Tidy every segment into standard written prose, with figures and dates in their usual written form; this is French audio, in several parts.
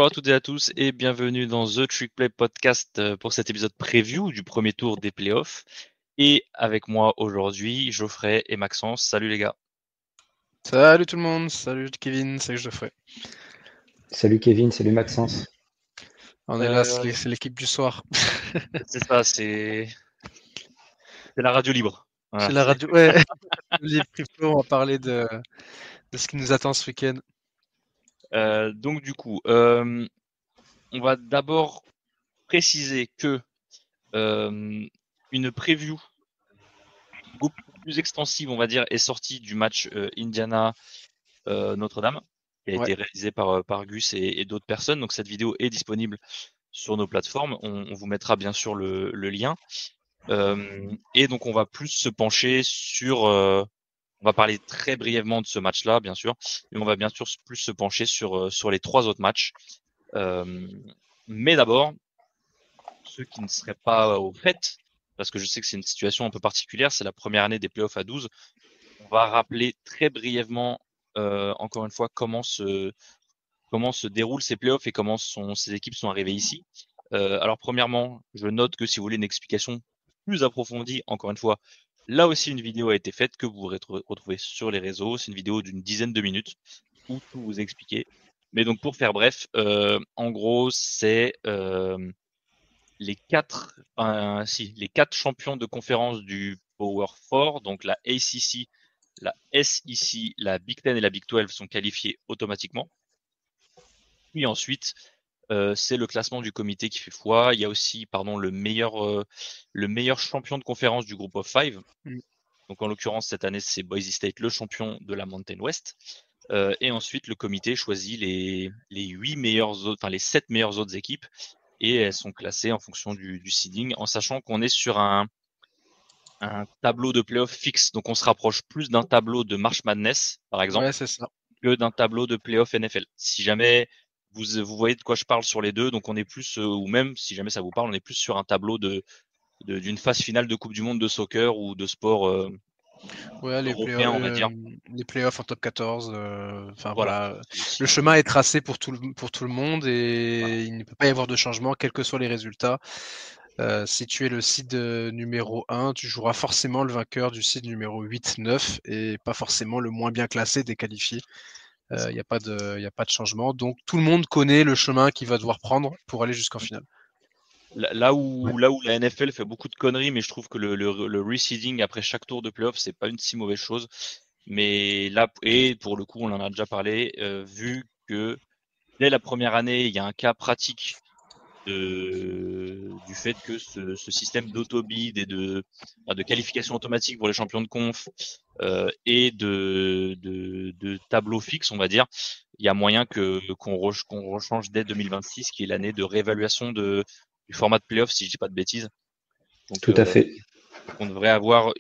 Bonjour à toutes et à tous et bienvenue dans The Trick Play Podcast pour cet épisode preview du premier tour des playoffs. Et avec moi aujourd'hui, Geoffrey et Maxence. Salut les gars. Salut tout le monde, salut Kevin, salut Geoffrey. Salut Kevin, salut Maxence. On est là, c'est l'équipe du soir. C'est ça, c'est la radio libre. Voilà, C'est la radio, ouais. Libre crypto, on va parler de ce qui nous attend ce week-end. Donc du coup, on va d'abord préciser que une preview beaucoup plus extensive, on va dire, est sortie du match Indiana Notre-Dame, qui a été réalisé par Gus et d'autres personnes. Donc cette vidéo est disponible sur nos plateformes. On vous mettra bien sûr le lien. Et donc on va plus se pencher sur, on va parler très brièvement de ce match-là, bien sûr, et on va bien sûr plus se pencher sur les trois autres matchs. Mais d'abord, ceux qui ne seraient pas au fait, parce que je sais que c'est une situation un peu particulière, c'est la première année des playoffs à 12. On va rappeler très brièvement, encore une fois, comment se déroulent ces playoffs et comment ces équipes sont arrivées ici. Alors premièrement, je note que si vous voulez une explication plus approfondie, encore une fois, là aussi une vidéo a été faite que vous pourrez retrouver sur les réseaux. C'est une vidéo d'une dizaine de minutes où tout vous expliquer. Mais donc pour faire bref, en gros, c'est les quatre champions de conférence du Power 4, donc la ACC, la SEC, la Big Ten et la Big 12 sont qualifiés automatiquement. Puis ensuite, c'est le classement du comité qui fait foi. Il y a aussi, le meilleur champion de conférence du groupe of five. Donc en l'occurrence cette année c'est Boise State, le champion de la Mountain West. Et ensuite le comité choisit les 7 meilleures autres équipes et elles sont classées en fonction du seeding, en sachant qu'on est sur un tableau de playoff fixe. Donc on se rapproche plus d'un tableau de March Madness par exemple, c'est ça, que d'un tableau de playoff NFL. Si jamais vous voyez de quoi je parle sur les deux, donc on est plus, ou même si jamais ça vous parle, on est plus sur un tableau d'une phase finale de Coupe du Monde de soccer ou de sport européen, on va dire. Les playoffs en top 14. Voilà. Le chemin est tracé pour tout le monde et il ne peut pas y avoir de changement, quels que soient les résultats. Si tu es le seed numéro 1, tu joueras forcément le vainqueur du seed numéro 8, 9 et pas forcément le moins bien classé déqualifié. Il n'y a pas de changement. Donc tout le monde connaît le chemin qu'il va devoir prendre pour aller jusqu'en finale. Là où la NFL fait beaucoup de conneries, mais je trouve que le reseeding après chaque tour de playoff, c'est pas une si mauvaise chose. Mais là, et pour le coup, on en a déjà parlé, vu que dès la première année, il y a un cas pratique du fait que ce système d'auto-bid et de qualification automatique pour les champions de conf et de tableau fixe, on va dire, il y a moyen qu'on rechange dès 2026, qui est l'année de réévaluation du format de playoff, si je dis pas de bêtises. Donc, tout à fait. On devrait avoir,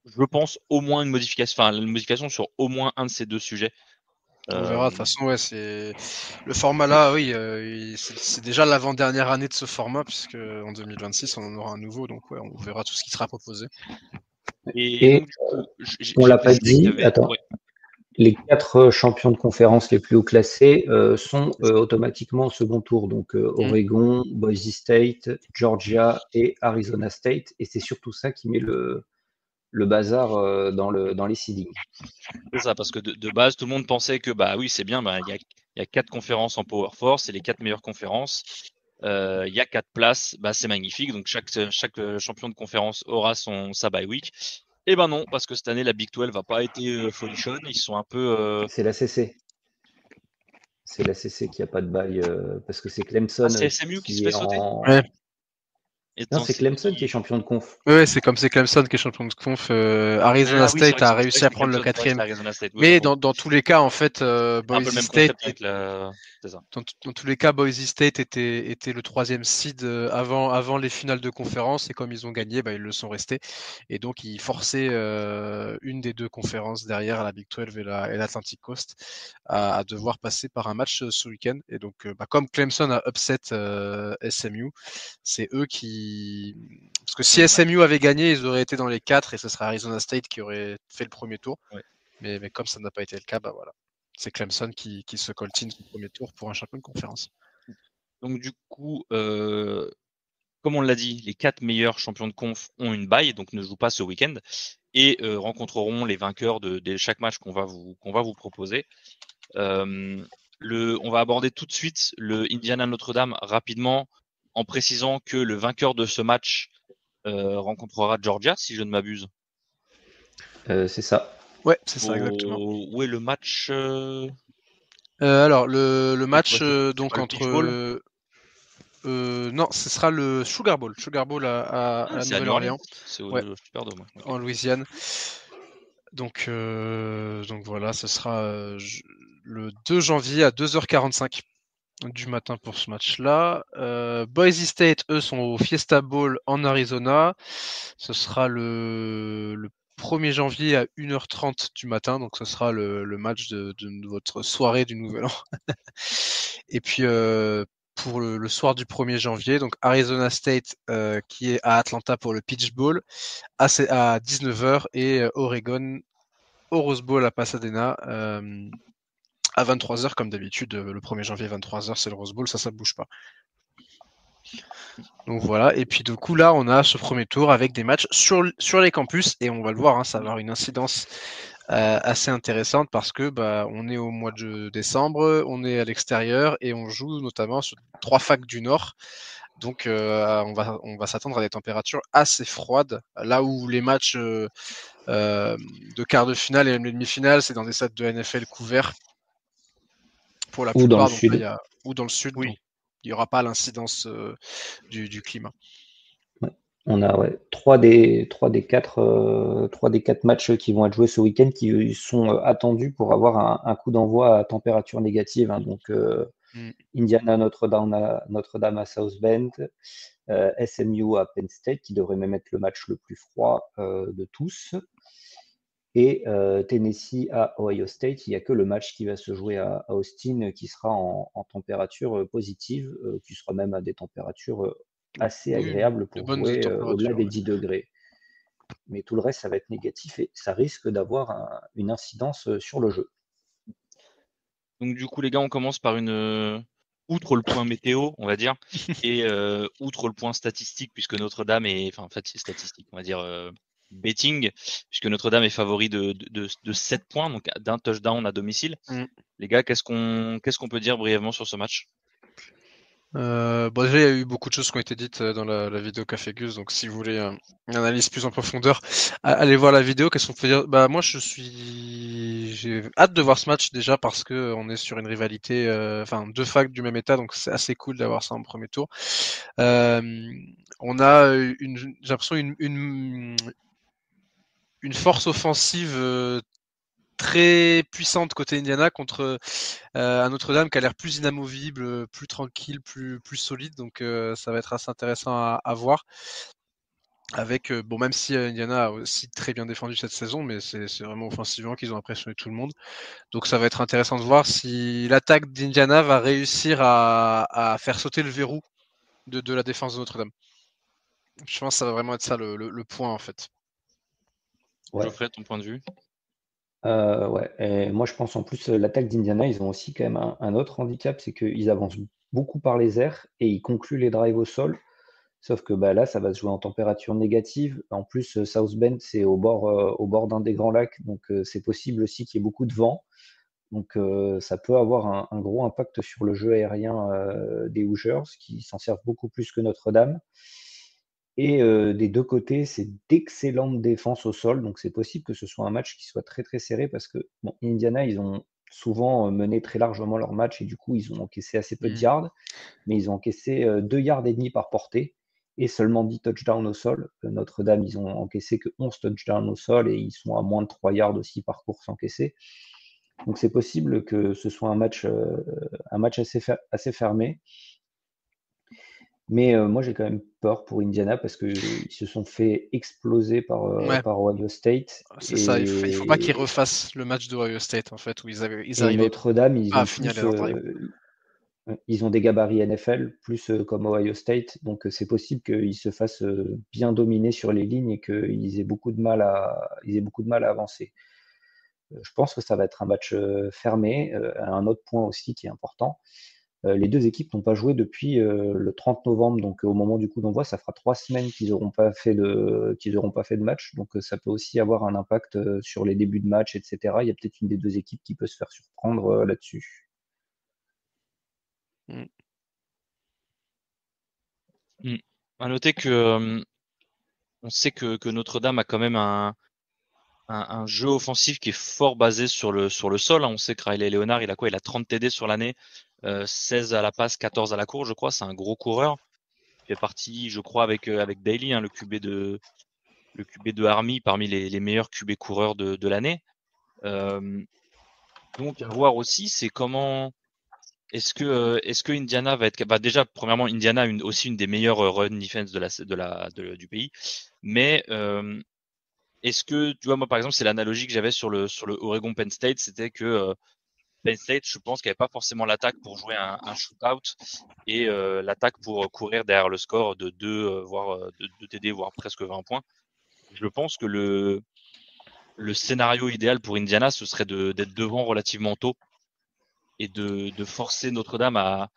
je pense, au moins une modification sur au moins un de ces deux sujets. On verra, de toute façon, c'est le format là, oui, c'est déjà l'avant-dernière année de ce format, puisque en 2026, on en aura un nouveau, donc on verra tout ce qui sera proposé. Et donc, du coup, on l'a pas dit, attends. Ouais. Les 4 champions de conférence les plus haut classés sont automatiquement au second tour. Donc Oregon, Boise State, Georgia et Arizona State. Et c'est surtout ça qui met le bazar dans les seedings. C'est ça, parce que de base, tout le monde pensait que bah oui, c'est bien, il y a 4 conférences en Power Force, c'est les 4 meilleures conférences. Il y a 4 places, bah c'est magnifique. Donc chaque champion de conférence aura sa bye week. Et ben non, parce que cette année la Big 12 va pas été folichonne, ils sont un peu. C'est la CC. C'est la CC qui a pas de bye parce que c'est Clemson c'est SMU qui se fait sauter. Non, c'est Clemson qui est champion de conf. Oui, c'est Clemson qui est champion de conf. Arizona State a réussi à prendre le 4e. Mais dans tous les cas, en fait, Boise State. Dans tous les cas, Boise State était le 3e seed avant les finales de conférence, et comme ils ont gagné, ils le sont restés. Et donc, ils forçaient une des deux conférences derrière, la Big 12 et l'Atlantic Coast, à devoir passer par un match ce week-end. Et donc, comme Clemson a upset SMU, c'est eux qui... Parce que si SMU avait gagné, ils auraient été dans les 4 et ce serait Arizona State qui aurait fait le premier tour. Ouais. Mais comme ça n'a pas été le cas, voilà. c'est Clemson qui se coltine au premier tour pour un champion de conférence. Donc du coup, comme on l'a dit, les 4 meilleurs champions de conf ont une bye, donc ne jouent pas ce week-end, et rencontreront les vainqueurs de chaque match qu'on va vous proposer. On va aborder tout de suite le Indiana Notre-Dame rapidement, en précisant que le vainqueur de ce match rencontrera Georgia, si je ne m'abuse. C'est ça. Ouais, c'est ça, exactement. Où est le match Alors, le match donc entre... non, ce sera le Sugar Bowl. Sugar Bowl à Nouvelle-Orléans. C'est au Superdome. Okay. En Louisiane. Donc voilà, ce sera le 2 janvier à 2h45 du matin pour ce match-là. Boise State, eux, sont au Fiesta Bowl en Arizona. Ce sera le 1er janvier à 1h30 du matin. Donc ce sera le match de votre soirée du Nouvel An. Et puis pour le soir du 1er janvier, donc Arizona State qui est à Atlanta pour le Peach Bowl à 19h et Oregon au Rose Bowl à Pasadena à 23h comme d'habitude. Le 1er janvier 23h c'est le Rose Bowl, ça bouge pas. Donc voilà, et puis du coup là on a ce premier tour avec des matchs sur les campus et on va le voir, hein, ça va avoir une incidence assez intéressante parce que on est au mois de décembre, on est à l'extérieur et on joue notamment sur 3 facs du Nord. Donc on va s'attendre à des températures assez froides. Là où les matchs de quart de finale et même les demi-finales, c'est dans des stades de NFL couverts pour la plupart. Ou dans le sud. Ou dans le sud, oui. Donc il n'y aura pas l'incidence du climat. Ouais. On a 3 des 4 matchs qui vont être joués ce week-end qui sont attendus pour avoir un coup d'envoi à température négative. Hein. Donc Indiana Notre-Dame à South Bend, SMU à Penn State qui devrait même être le match le plus froid de tous. Et Tennessee à Ohio State, il n'y a que le match qui va se jouer à Austin qui sera en température positive, qui sera même à des températures assez agréables pour jouer au-delà des 10 degrés. Mais tout le reste, ça va être négatif et ça risque d'avoir une incidence sur le jeu. Donc du coup, les gars, on commence par outre le point météo, on va dire, et outre le point statistique, puisque Notre-Dame est, en fait, c'est statistique, on va dire betting, puisque Notre-Dame est favori de 7 points, donc d'un touchdown à domicile. Les gars, qu'est-ce qu'on peut dire brièvement sur ce match? Déjà, il y a eu beaucoup de choses qui ont été dites dans la vidéo Café Gus, donc si vous voulez une analyse plus en profondeur, allez voir la vidéo. Qu'est-ce qu'on peut dire? Moi, j'ai hâte de voir ce match déjà parce que on est sur une rivalité, deux facs du même état, donc c'est assez cool d'avoir ça en premier tour. On a j'ai l'impression une force offensive très puissante côté Indiana contre un Notre-Dame qui a l'air plus inamovible, plus tranquille, plus solide. Donc ça va être assez intéressant à voir. Avec même si Indiana a aussi très bien défendu cette saison, mais c'est vraiment offensivement qu'ils ont impressionné tout le monde. Donc ça va être intéressant de voir si l'attaque d'Indiana va réussir à faire sauter le verrou de la défense de Notre-Dame. Je pense que ça va vraiment être ça le point en fait. Ouais. Geoffrey, ton point de vue? Ouais, et moi je pense en plus l'attaque d'Indiana, ils ont aussi quand même un autre handicap, c'est qu'ils avancent beaucoup par les airs et ils concluent les drives au sol. Sauf que là, ça va se jouer en température négative. En plus, South Bend, c'est au bord d'un des grands lacs, donc c'est possible aussi qu'il y ait beaucoup de vent. Donc ça peut avoir un gros impact sur le jeu aérien des Hoosiers, qui s'en servent beaucoup plus que Notre-Dame. Et des deux côtés, c'est d'excellentes défenses au sol. Donc c'est possible que ce soit un match qui soit très très serré parce que Indiana, ils ont souvent mené très largement leur match et du coup, ils ont encaissé assez peu de yards, mais ils ont encaissé 2 yards et demi par portée et seulement 10 touchdowns au sol. Notre-Dame, ils ont encaissé que 11 touchdowns au sol et ils sont à moins de 3 yards aussi par course encaissée. Donc c'est possible que ce soit un match assez fermé. Mais moi, j'ai quand même peur pour Indiana parce qu'ils se sont fait exploser par Ohio State. C'est ça, il ne faut pas qu'ils refassent le match d'Ohio State, en fait, où ils arrivaient Notre-Dame, ils ont des gabarits NFL, plus comme Ohio State. Donc, c'est possible qu'ils se fassent bien dominer sur les lignes et qu'ils aient beaucoup de mal à avancer. Je pense que ça va être un match fermé. Un autre point aussi qui est important, les deux équipes n'ont pas joué depuis le 30 novembre, donc au moment du coup d'envoi, ça fera 3 semaines qu'ils n'auront pas fait de match, donc ça peut aussi avoir un impact sur les débuts de match, etc. Il y a peut-être une des deux équipes qui peut se faire surprendre là-dessus. À noter que on sait que Notre-Dame a quand même un jeu offensif qui est fort basé sur le sol. On sait que Riley Leonard, il a 30 TD sur l'année, 16 à la passe, 14 à la course, je crois. C'est un gros coureur. Il fait partie, je crois, avec Daly, le QB de Army, parmi les meilleurs QB coureurs de l'année. Donc à voir aussi, c'est comment est-ce que Indiana va être déjà premièrement Indiana a aussi une des meilleures run defense du pays, mais est-ce que tu vois, moi par exemple, c'est l'analogie que j'avais sur le Oregon Penn State, c'était que Penn State, je pense qu'il n'y avait pas forcément l'attaque pour jouer un shootout et l'attaque pour courir derrière le score de 2 voire de TD voire presque 20 points. Je pense que le scénario idéal pour Indiana, ce serait d'être devant relativement tôt et de forcer Notre-Dame à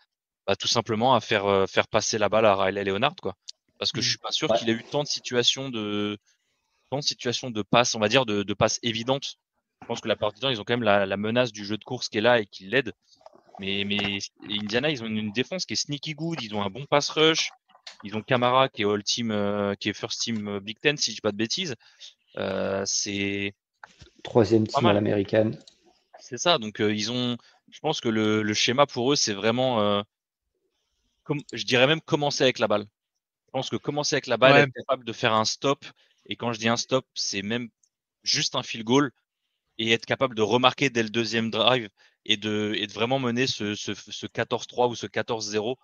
tout simplement à faire passer la balle à Riley Leonard, quoi. Parce que je suis pas sûr qu'il ait eu tant de situations de passes, on va dire, de passes évidentes. Je pense que la plupart du temps, ils ont quand même la menace du jeu de course qui est là et qui l'aide. Mais Indiana, ils ont une défense qui est sneaky good, ils ont un bon pass rush, ils ont Camara qui est all team, qui est first team Big Ten, si je dis pas de bêtises. C'est 3e team à l'américaine. C'est ça. Donc je pense que le schéma pour eux, c'est vraiment, je dirais même commencer avec la balle. Je pense que commencer avec la balle, être capable de faire un stop. Et quand je dis un stop, c'est même juste un field goal et être capable de remarquer dès le deuxième drive et de vraiment mener ce 14-3 ou ce 14-0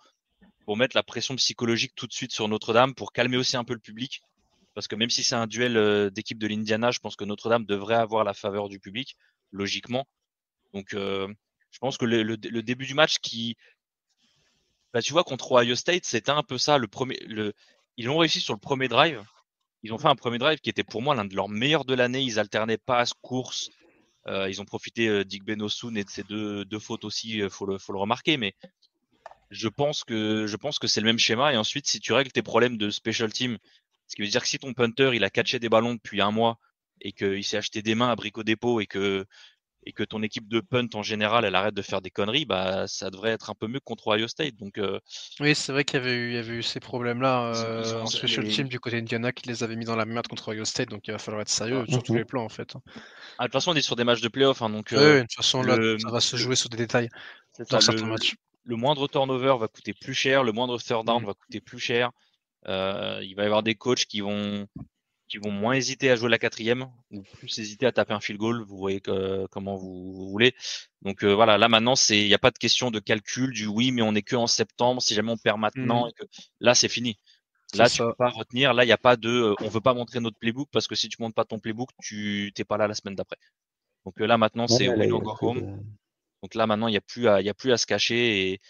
pour mettre la pression psychologique tout de suite sur Notre-Dame, pour calmer aussi un peu le public. Parce que même si c'est un duel d'équipe de l'Indiana, je pense que Notre-Dame devrait avoir la faveur du public, logiquement. Donc, je pense que le début du match tu vois, contre Ohio State, c'était un peu ça. Ils ont réussi sur le premier drive. Ils ont fait un premier drive qui était pour moi l'un de leurs meilleurs de l'année. Ils alternaient passe, course. Ils ont profité d'Igbenogsun et de ses deux fautes aussi, faut le remarquer. Mais je pense que c'est le même schéma. Et ensuite, si tu règles tes problèmes de special team, ce qui veut dire que si ton punter il a catché des ballons depuis un mois et qu'il s'est acheté des mains à Brico Dépôt et que ton équipe de punt en général elle arrête de faire des conneries, ça devrait être un peu mieux que contre Ohio State. Donc oui, c'est vrai qu'il y avait eu ces problèmes-là en special team du côté Indiana qui les avait mis dans la merde contre Ohio State, donc il va falloir être sérieux sur tous les plans en fait. De toute façon, on est sur des matchs de playoff, donc oui, de toute façon là, ça va se jouer sur des détails dans certains matchs. Le moindre turnover va coûter plus cher, le moindre third down va coûter plus cher. Il va y avoir des coachs qui vont moins hésiter à jouer la 4e ou plus hésiter à taper un field goal. Vous voyez comment vous voulez. Donc voilà, là maintenant, il n'y a pas de question de calcul du oui, mais on est que en septembre. Si jamais on perd maintenant, là c'est fini. Là, tu peux pas retenir. Là, il n'y a pas on veut pas montrer notre playbook parce que si tu montres pas ton playbook, tu t'es pas là la semaine d'après. Donc là maintenant, c'est win or go home. Donc là maintenant, il y a plus à se cacher. Et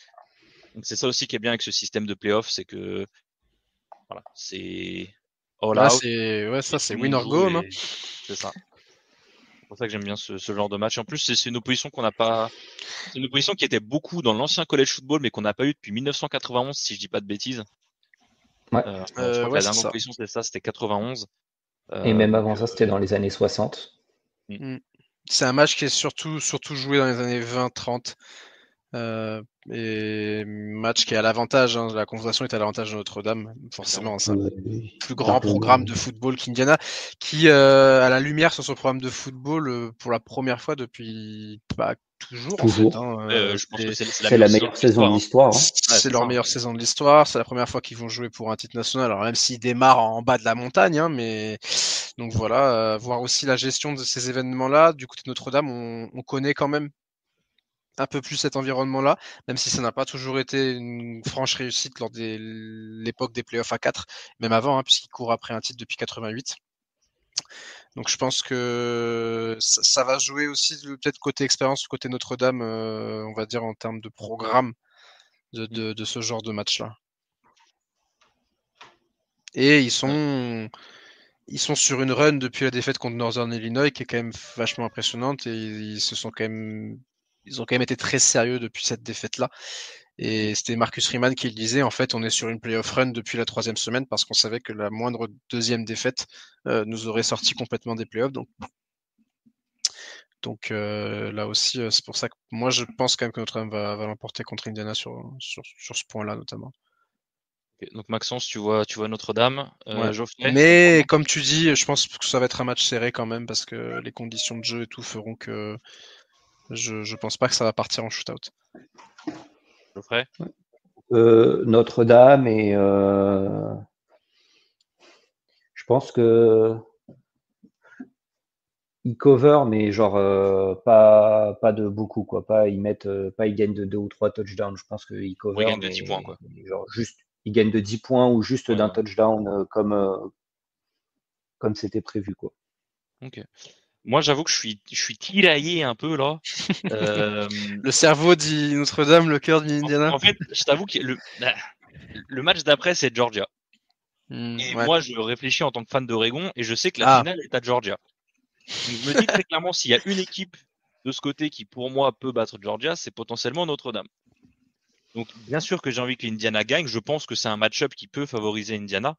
donc c'est ça aussi qui est bien avec ce système de playoff, c'est que voilà, c'est all out. C'est win or go home. C'est ça. C'est pour ça que j'aime bien ce genre de match. En plus, c'est une opposition qu'on n'a pas. C'est une opposition qui était beaucoup dans l'ancien college football, mais qu'on n'a pas eu depuis 1991, si je dis pas de bêtises. Ouais. Je crois que la dernière opposition, c'était 91. Et même avant ça, c'était dans les années 60. C'est un match qui est surtout joué dans les années 20-30. Et match qui est à l'avantage, la confrontation est à l'avantage de Notre-Dame, forcément. C'est un plus grand programme de football qu'Indiana, qui à la lumière sur son programme de football pour la première fois depuis toujours. En fait, je pense que c'est la meilleure saison de l'histoire. C'est leur meilleure saison de l'histoire. C'est la première fois qu'ils vont jouer pour un titre national. Alors même s'ils démarrent en bas de la montagne, mais donc voilà, voir aussi la gestion de ces événements-là. Du côté de Notre-Dame, on connaît quand même un peu plus cet environnement-là, même si ça n'a pas toujours été une franche réussite lors de l'époque des playoffs à 4, même avant, puisqu'ils courent après un titre depuis 88. Donc je pense que ça va jouer aussi peut-être côté expérience, côté Notre-Dame, on va dire en termes de programme de ce genre de match-là. Et ils sont ils sont sur une run depuis la défaite contre Northern Illinois qui est quand même vachement impressionnante et ils ont quand même été très sérieux depuis cette défaite-là. Et c'était Marcus Freeman qui le disait, en fait, on est sur une playoff run depuis la 3e semaine parce qu'on savait que la moindre 2e défaite nous aurait sorti complètement des playoffs. Donc là aussi, c'est pour ça que moi je pense quand même que Notre-Dame va l'emporter contre Indiana sur ce point-là notamment. Okay. Donc Maxence, tu vois Notre-Dame, Geoffrey. Mais comme tu dis, je pense que ça va être un match serré quand même parce que les conditions de jeu et tout feront que je pense pas que ça va partir en shootout. Geoffrey. Notre-Dame et je pense que ils cover, mais genre pas de beaucoup, quoi. Pas ils gagnent de 2 ou 3 touchdowns. Je pense qu'ils cover. Ils gagnent de 10 points, quoi. Genre juste, ils gagnent de 10 points ou juste d'un touchdown comme c'était prévu, quoi. Ok. Moi, j'avoue que je suis tiraillé un peu là. Le cerveau dit Notre-Dame, le cœur dit Indiana. En fait, je t'avoue que le match d'après, c'est Georgia. Et moi, je réfléchis en tant que fan d'Oregon et je sais que la finale est à Georgia. Donc, je me dis très clairement, s'il y a une équipe de ce côté qui, pour moi, peut battre Georgia, c'est potentiellement Notre-Dame. Donc, bien sûr que j'ai envie que l'Indiana gagne. Je pense que c'est un match-up qui peut favoriser Indiana.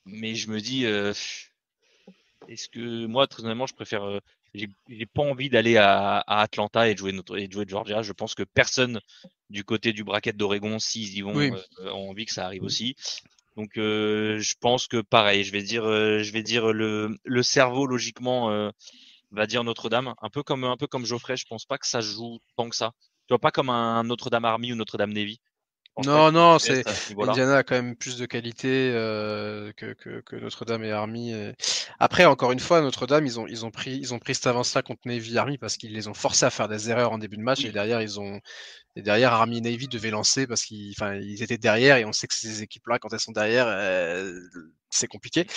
Mais je me dis, est-ce que moi, très honnêtement, je préfère. J'ai pas envie d'aller à Atlanta et de jouer Georgia. Je pense que personne du côté du bracket d'Oregon, s'ils y vont, ont envie que ça arrive aussi. Donc, je pense que pareil, je vais dire le cerveau logiquement va dire Notre-Dame, un peu comme Geoffrey. Je pense pas que ça joue tant que ça. Tu vois, pas comme un Notre-Dame Army ou Notre-Dame Navy. Non, c'est Indiana a quand même plus de qualité que Notre-Dame et Army. Après, encore une fois, Notre-Dame, ils ont pris cette avance-là contre Navy Army parce qu'ils les ont forcés à faire des erreurs en début de match et derrière Army et Navy devaient lancer parce qu'ils étaient derrière et on sait que ces équipes-là, quand elles sont derrière, c'est compliqué.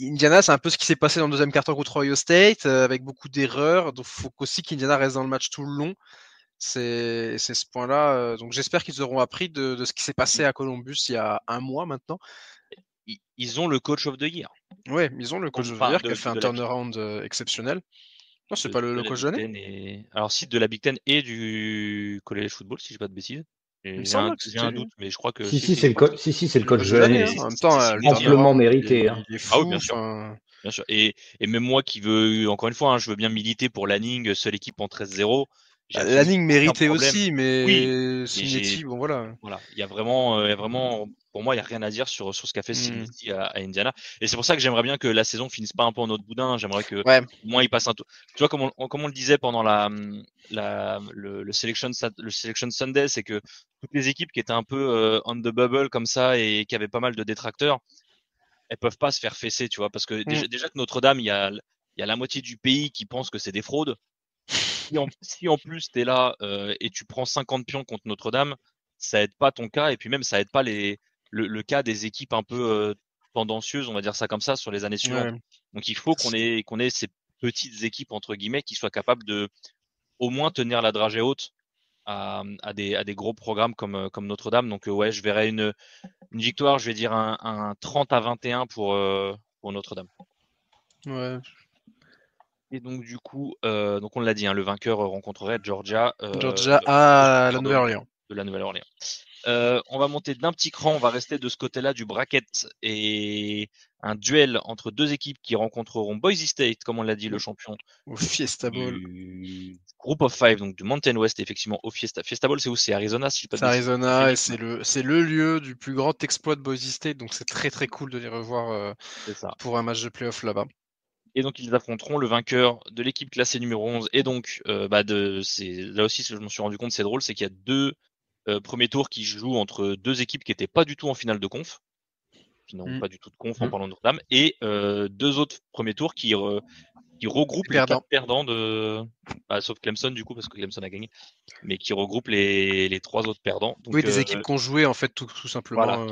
Indiana, c'est un peu ce qui s'est passé dans le deuxième quart-temps contre Ohio State avec beaucoup d'erreurs. Donc, il faut aussi qu'Indiana reste dans le match tout le long. C'est ce point-là. Donc j'espère qu'ils auront appris de ce qui s'est passé à Columbus il y a un mois maintenant. Ils ont le coach of the year. Ouais, ils ont le coach of the year qui a fait un turnaround exceptionnel. Non, c'est pas le coach de l'année. Alors si de la Big Ten et du college football, si je dis pas de bêtises. J'ai un doute, mais je crois que si c'est le coach de l'année. En même temps, amplement mérité. Il est fou, bien sûr. Bien sûr. Et même moi qui veux, encore une fois, je veux bien militer pour Lanning, seule équipe en 13-0. Lanning méritait aussi, mais Cincinnati, bon voilà. Voilà, il y a vraiment, pour moi, il y a rien à dire sur ce qu'a fait Cincinnati à Indiana. Et c'est pour ça que j'aimerais bien que la saison finisse pas un peu en autre boudin. J'aimerais que au moins il passe un tour. Tu vois, comme on le disait pendant le selection Sunday, c'est que toutes les équipes qui étaient un peu on the bubble comme ça et qui avaient pas mal de détracteurs, elles peuvent pas se faire fesser, tu vois, parce que déjà que Notre-Dame, il y a la moitié du pays qui pense que c'est des fraudes. Si en plus tu es là et tu prends 50 pions contre Notre-Dame, ça aide pas ton cas et puis même ça aide pas le cas des équipes un peu tendancieuses, on va dire ça comme ça, sur les années suivantes. Donc il faut qu'on ait ces petites équipes entre guillemets qui soient capables de au moins tenir la dragée haute à des gros programmes comme Notre-Dame. Donc ouais, je verrai une victoire, je vais dire un 30-21 pour Notre-Dame. Ouais. Et donc du coup, donc on l'a dit, le vainqueur rencontrerait Georgia. À la Nouvelle-Orléans. De la Nouvelle-Orléans. On va monter d'un petit cran, on va rester de ce côté-là du bracket et un duel entre deux équipes qui rencontreront Boise State, comme on l'a dit, le champion au Fiesta Bowl du Group of Five, donc du Mountain West, effectivement au Fiesta Bowl. C'est où? C'est Arizona, si je pas de bêtises. C'est Arizona et c'est le lieu du plus grand exploit de Boise State, donc c'est très très cool de les revoir pour un match de playoff là-bas. Et donc ils affronteront le vainqueur de l'équipe classée numéro 11 et donc là aussi je me suis rendu compte, c'est drôle, c'est qu'il y a deux premiers tours qui jouent entre deux équipes qui n'étaient pas du tout en finale de conf, qui n'ont pas du tout de conf en parlant de Notre-Dame, et deux autres premiers tours qui regroupent les quatre perdants sauf Clemson du coup parce que Clemson a gagné, mais qui regroupent les trois autres perdants. Donc, des équipes qui ont joué en fait tout simplement.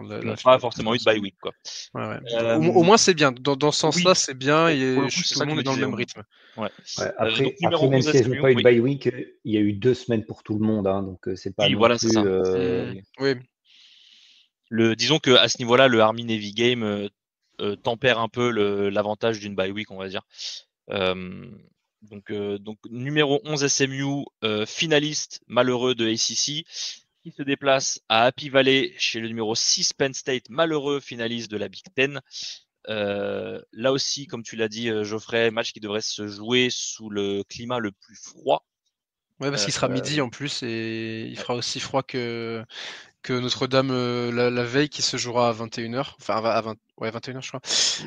Voilà. Pas forcément eu de bye week quoi. Au moins c'est bien. Dans ce sens-là, c'est bien et tout le monde est dans le même rythme. Après, même si elles n'ont pas eu de bye week, il y a eu 2 semaines pour tout le monde, donc c'est pas non plus. Disons que à ce niveau-là, le Army Navy game tempère un peu l'avantage d'une bye week, on va dire. Donc numéro 11 SMU, finaliste malheureux de ACC, qui se déplace à Happy Valley chez le numéro 6 Penn State, malheureux finaliste de la Big Ten. Là aussi, comme tu l'as dit, Geoffrey, match qui devrait se jouer sous le climat le plus froid. Ouais, parce qu'il sera midi en plus et il fera aussi froid que Notre-Dame la veille qui se jouera à 21h. Enfin, à 21h, je crois.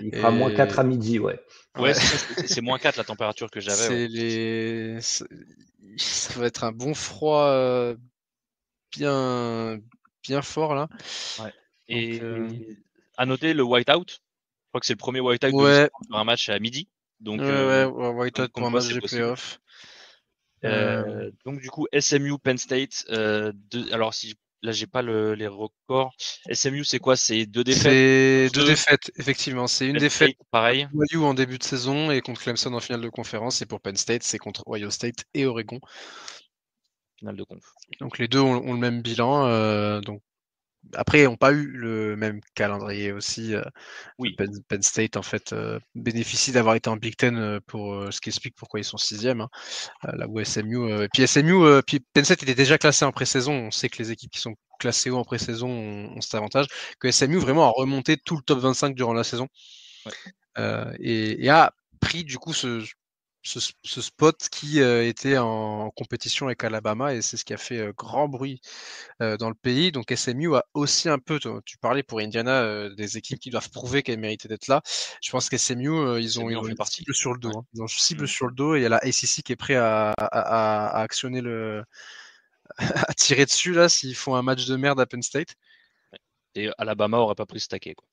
Il fera moins 4 à midi, ouais. Ouais, c'est moins 4 la température que j'avais. Ça va être un bon froid bien fort là. Ouais. Et à noter le whiteout. Je crois que c'est le premier whiteout de l'histoire pour un match à midi. Donc, whiteout pour un match de playoff. Donc du coup, SMU Penn State. Alors si là j'ai pas les records. SMU c'est quoi? C'est 2 défaites. C'est 2 défaites, effectivement. C'est une Penn défaite State, pareil. BYU en début de saison et contre Clemson en finale de conférence. Et pour Penn State, c'est contre Ohio State et Oregon. Finale de conf. Donc les deux ont le même bilan. Donc après, ils n'ont pas eu le même calendrier aussi. Oui. Penn State, en fait, bénéficie d'avoir été en Big Ten pour ce qui explique pourquoi ils sont 6e. Hein. Là où SMU. Puis Penn State était déjà classé en pré-saison. On sait que les équipes qui sont classées haut en pré-saison ont cet avantage. Que SMU vraiment a remonté tout le top 25 durant la saison. Ouais. Et a pris du coup ce spot qui était en compétition avec Alabama et c'est ce qui a fait grand bruit dans le pays. Donc SMU a aussi un peu, tu parlais pour Indiana des équipes qui doivent prouver qu'elles méritaient d'être là. Je pense qu'SMU, ils ont une cible sur le dos. Hein. Ils ont une cible sur le dos et il y a la ACC qui est prêt à actionner à tirer dessus là s'ils font un match de merde à Penn State. Et Alabama aurait pas pris ce taquet. Quoi.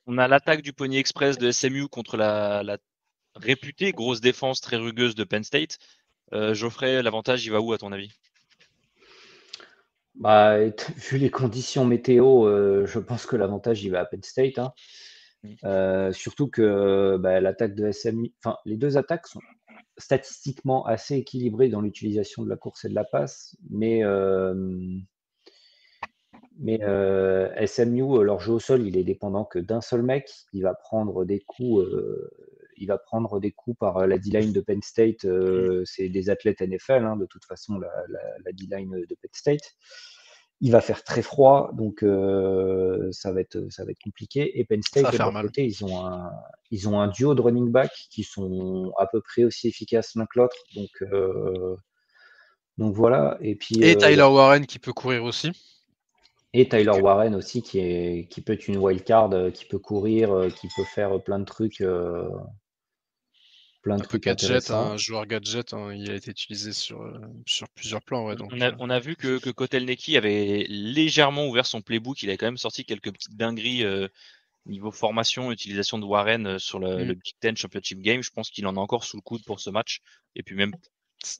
On a l'attaque du Pony Express de SMU contre la réputée grosse défense très rugueuse de Penn State. Geoffrey, l'avantage, il va où à ton avis? Bah, vu les conditions météo, je pense que l'avantage, il va à Penn State. Hein. Surtout que l'attaque de SMU, enfin, les deux attaques sont statistiquement assez équilibrées dans l'utilisation de la course et de la passe, mais SMU, leur jeu au sol, il est dépendant que d'un seul mec. Il va prendre des coups. Par la D-line de Penn State. C'est des athlètes NFL, hein, de toute façon, la D-line de Penn State. Il va faire très froid, donc ça va être compliqué. Et Penn State, de leur côté, ils ont un duo de running back qui sont à peu près aussi efficaces l'un que l'autre. Donc voilà. Et puis Tyler Warren qui peut courir aussi. Et Tyler Warren aussi qui peut être une wild card, qui peut courir, qui peut faire plein de trucs. Un peu gadget, un joueur gadget, hein, il a été utilisé sur plusieurs plans. Ouais, donc, on a vu que Kotelnicki avait légèrement ouvert son playbook, il a quand même sorti quelques petites dingueries niveau formation, utilisation de Warren sur le Big Ten Championship Game. Je pense qu'il en a encore sous le coude pour ce match, et puis même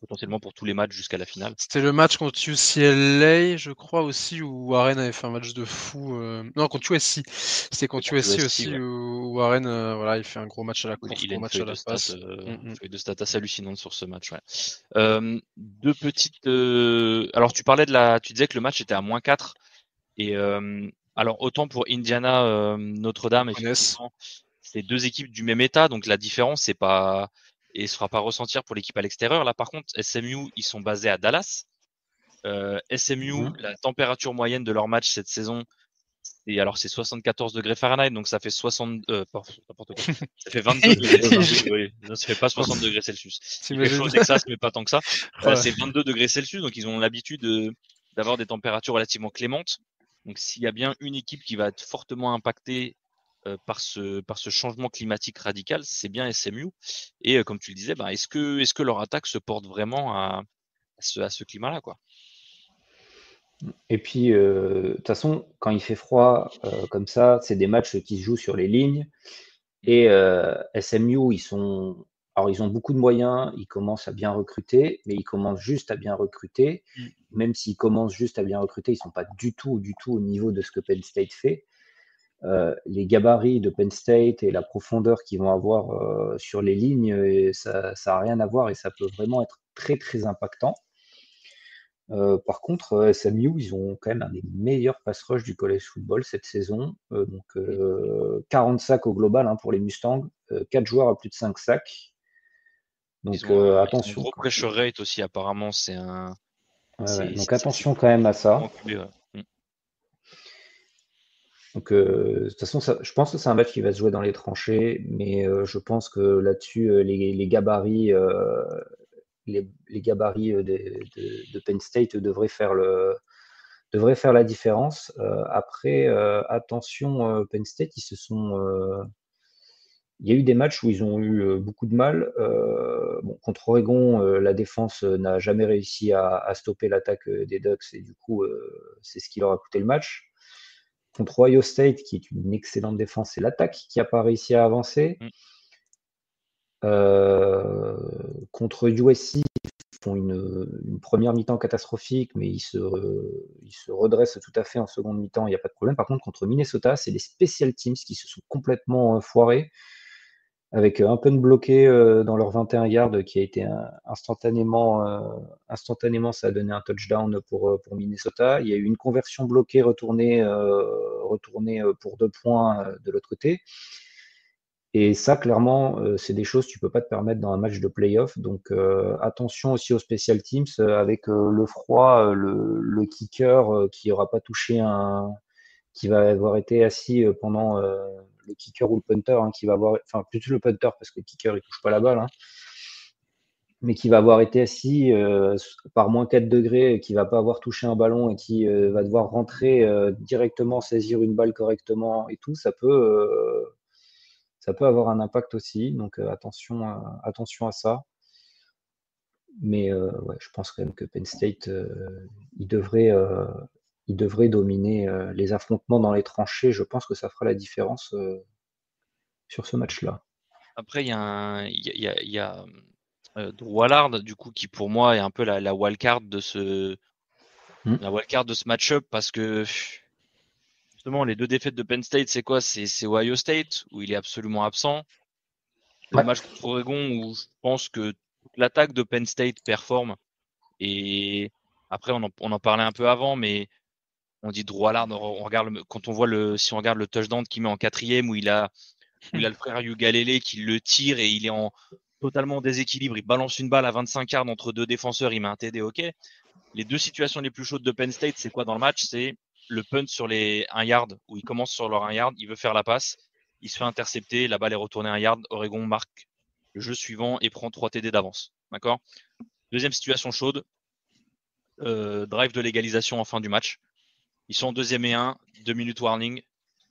potentiellement pour tous les matchs jusqu'à la finale. C'était le match contre UCLA, je crois aussi, où Warren avait fait un match de fou. Non, contre USC. C'était contre USC aussi, ouais. Où Warren, il fait un gros match à la course, il a une feuille de stats assez hallucinante sur ce match. Ouais. Deux petites. Alors tu disais que le match était à -4 et alors autant pour Indiana, Notre-Dame, effectivement, c'est deux équipes du même état, donc la différence c'est pas et se fera pas ressentir pour l'équipe à l'extérieur. Là, par contre, SMU, ils sont basés à Dallas. SMU, la température moyenne de leur match cette saison, et alors c'est 74 degrés Fahrenheit, donc ça fait 60, n'importe quoi. Ça fait 22 degrés. Oui. Non, ça fait pas 60 degrés Celsius. C'est quelque chose Texas, mais pas tant que ça. C'est 22 degrés Celsius, donc ils ont l'habitude d'avoir des températures relativement clémentes. Donc s'il y a bien une équipe qui va être fortement impactée par ce changement climatique radical, c'est bien SMU. Et comme tu le disais, est-ce que leur attaque se porte vraiment à ce climat-là, quoi? Et puis, de toute façon, quand il fait froid comme ça, c'est des matchs qui se jouent sur les lignes. Et SMU, ils ont beaucoup de moyens, ils commencent à bien recruter, mais ils commencent juste à bien recruter. Même s'ils commencent juste à bien recruter, ils ne sont pas du tout au niveau de ce que Penn State fait. Les gabarits de Penn State et la profondeur qu'ils vont avoir sur les lignes, ça n'a rien à voir et ça peut vraiment être très, très impactant. Par contre, SMU, ils ont quand même un des meilleurs pass rush du college football cette saison. 40 sacs au global pour les Mustangs, 4 joueurs à plus de 5 sacs. Donc attention. Ils ont un gros pressure rate aussi, apparemment. Donc attention quand même à ça. Donc de toute façon, je pense que c'est un match qui va se jouer dans les tranchées, mais je pense que là-dessus, les gabarits, les gabarits de Penn State devraient faire la différence. Après, attention, Penn State, il y a eu des matchs où ils ont eu beaucoup de mal. Contre Oregon, la défense n'a jamais réussi à stopper l'attaque des Ducks et du coup, c'est ce qui leur a coûté le match. Contre Ohio State, qui est une excellente défense, c'est l'attaque qui n'a pas réussi à avancer. Contre USC, ils font une première mi-temps catastrophique, mais ils se redressent tout à fait en seconde mi-temps, il n'y a pas de problème. Par contre, contre Minnesota, c'est les special teams qui se sont complètement foirés, avec un punt bloqué dans leur 21 yards qui a été instantanément, ça a donné un touchdown pour Minnesota. Il y a eu une conversion bloquée retournée pour 2 points de l'autre côté. Et ça, clairement, c'est des choses que tu peux pas te permettre dans un match de playoff. Donc attention aussi aux special teams avec le froid, le kicker qui aura pas touché qui va avoir été assis pendant le kicker ou le punter, qui va avoir, enfin plutôt le punter parce que le kicker il touche pas la balle, mais qui va avoir été assis par moins 4 degrés, qui va pas avoir touché un ballon et qui va devoir rentrer directement, saisir une balle correctement et tout, ça peut avoir un impact aussi. Donc attention à ça. Mais je pense quand même que Penn State, il devrait dominer les affrontements dans les tranchées. Je pense que ça fera la différence sur ce match-là. Après, il y a Drew Allard, du coup, qui pour moi est un peu la wildcard de ce match-up, parce que justement, les 2 défaites de Penn State, c'est quoi? C'est Ohio State, où il est absolument absent. Le match contre Oregon, où je pense que toute l'attaque de Penn State performe. Et après, on en parlait un peu avant, mais on dit Drew Allard, quand on voit si on regarde le touchdown qu'il met en 4e, où il a le frère Ugalele qui le tire et il est totalement en déséquilibre. Il balance une balle à 25 yards entre 2 défenseurs, il met un TD, ok. Les 2 situations les plus chaudes de Penn State, c'est quoi dans le match? C'est le punt sur les 1 yard, où il commence sur leur 1 yard, il veut faire la passe, il se fait intercepter, la balle est retournée 1 yard, Oregon marque le jeu suivant et prend 3 TD d'avance. D'accord? Deuxième situation chaude, drive de légalisation en fin du match. Ils sont en 2e et 1, 2 minutes warning,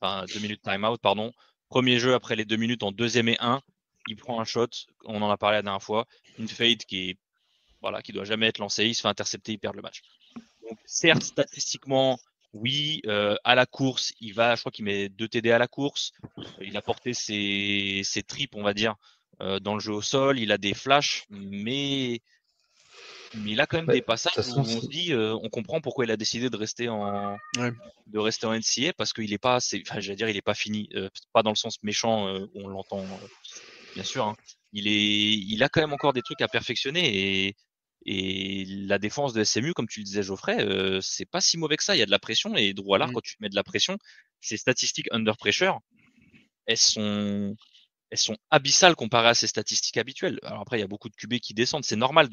enfin 2 minutes timeout, pardon. Premier jeu après les 2 minutes en 2e et 1, il prend un shot, on en a parlé la dernière fois, une fade qui doit jamais être lancée, il se fait intercepter, il perd le match. Donc certes, statistiquement, oui, à la course, je crois qu'il met 2 TD à la course, il a porté ses tripes, on va dire, dans le jeu au sol, il a des flashs, mais il a quand même des passages où on se dit, on comprend pourquoi il a décidé de rester en NCAA, parce qu'il est pas assez, il est pas fini, pas dans le sens méchant où on l'entend, bien sûr. Il a quand même encore des trucs à perfectionner, et la défense de SMU, comme tu le disais Geoffrey, c'est pas si mauvais que ça. Il y a de la pression, et Drew Allard, quand tu mets de la pression, ses statistiques under pressure, elles sont abyssales comparées à ses statistiques habituelles. Alors après, il y a beaucoup de QB qui descendent. C'est normal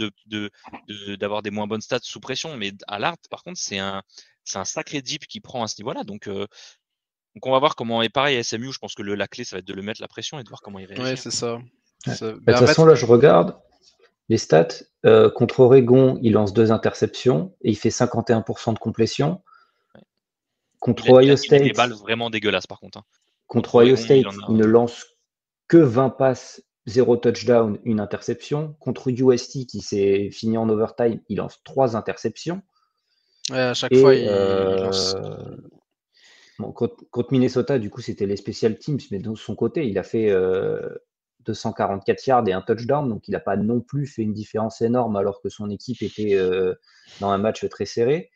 d'avoir des moins bonnes stats sous pression, mais Allard, par contre, c'est un sacré dip qui prend à ce niveau-là. Donc on va voir comment est pareil à SMU. Je pense que la clé, ça va être de le mettre la pression et de voir comment il réagit. Ouais, c'est ça. De toute façon, là, je regarde les stats. Contre Oregon, il lance 2 interceptions et il fait 51% de complétion. Contre Ohio State, il a des balles vraiment dégueulasses, par contre. Contre Ohio State, il ne lance que 20 passes, 0 touchdown, 1 interception. Contre USC, qui s'est fini en overtime, il lance 3 interceptions. Ouais, à chaque fois, il lance. Contre Minnesota, du coup, c'était les special teams, mais de son côté, il a fait 244 yards et un touchdown, donc il n'a pas non plus fait une différence énorme alors que son équipe était dans un match très serré.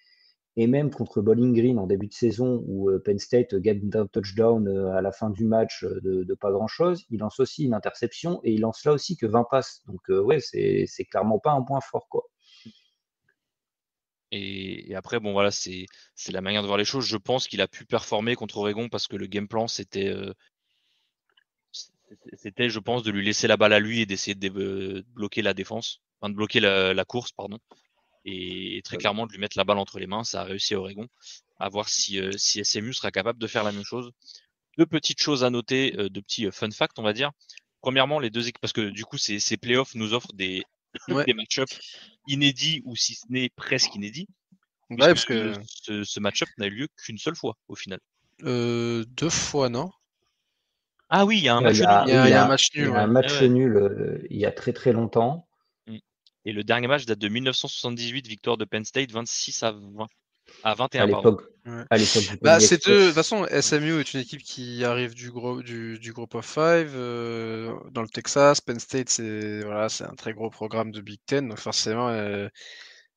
Et même contre Bowling Green en début de saison, où Penn State gagne un touchdown à la fin du match de pas grand-chose, il lance aussi une interception et il lance là aussi que 20 passes. Donc ouais, c'est clairement pas un point fort, quoi. Et après, bon voilà, c'est la manière de voir les choses. Je pense qu'il a pu performer contre Oregon parce que le game plan c'était, je pense, de lui laisser la balle à lui et d'essayer de bloquer la défense, enfin de bloquer la course, pardon. Et très clairement de lui mettre la balle entre les mains. Ça a réussi à Oregon. À voir si SMU sera capable de faire la même chose. Deux petites choses à noter, de petits fun facts, on va dire. Premièrement, les deux équipes, parce que du coup, ces playoffs nous offrent des match-ups inédits ou si ce n'est presque inédits. Ouais, parce que ce match-up n'a eu lieu qu'une seule fois au final. 2 fois, non? Ah oui, il y a un match nul. Il y a un match nul. Il y a un match nul il y a très très longtemps. Et le dernier match date de 1978, victoire de Penn State, 26 à 20. À 21, à l'époque. À l'époque du Bah, de toute façon, SMU est une équipe qui arrive du group of 5 dans le Texas. Penn State, c'est un très gros programme de Big Ten, donc forcément,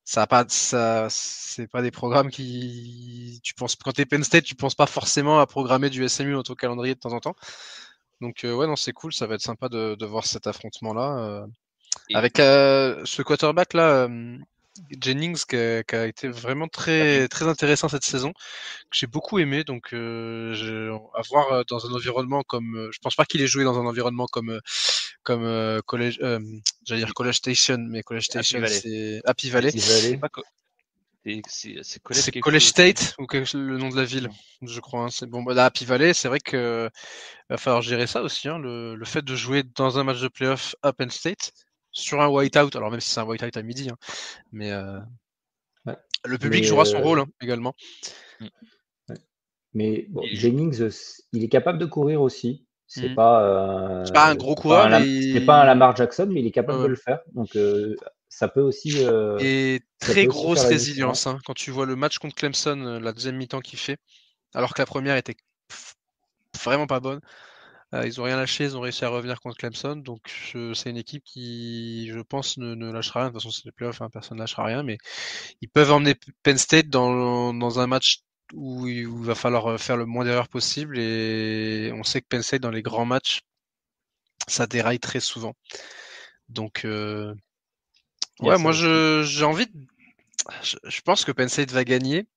c'est pas des programmes qui tu penses quand t'es Penn State, tu penses pas forcément à programmer du SMU dans ton calendrier de temps en temps. Donc ouais, non, c'est cool, ça va être sympa de voir cet affrontement-là. Avec ce quarterback là, Jennings, qui a été vraiment très très intéressant cette saison, que j'ai beaucoup aimé. Donc à voir dans un environnement comme, je pense pas qu'il ait joué dans un environnement comme college, j'allais dire College Station, mais College Station c'est Happy Valley. C'est College State ou le nom de la ville, je crois. Hein. C'est bon, bah, Happy Valley, c'est vrai que va falloir gérer ça aussi. Hein, le fait de jouer dans un match de playoff à Penn State sur un whiteout, alors même si c'est un whiteout à midi, hein, mais le public jouera son rôle également. Mais bon, Jennings, il est capable de courir aussi. C'est pas un gros coureur, c'est pas un Lamar Jackson, mais il est capable de le faire. Donc ça peut aussi. Et très grosse résilience. Hein, quand tu vois le match contre Clemson, la deuxième mi-temps qu'il fait, alors que la première était vraiment pas bonne. Ils ont rien lâché, ils ont réussi à revenir contre Clemson. Donc c'est une équipe qui, je pense, ne lâchera rien. De toute façon, c'est les playoffs, hein, personne ne lâchera rien. Mais ils peuvent emmener Penn State dans un match où il va falloir faire le moins d'erreurs possible. Et on sait que Penn State, dans les grands matchs, ça déraille très souvent. Donc, ouais, moi, j'ai envie de... Je pense que Penn State va gagner.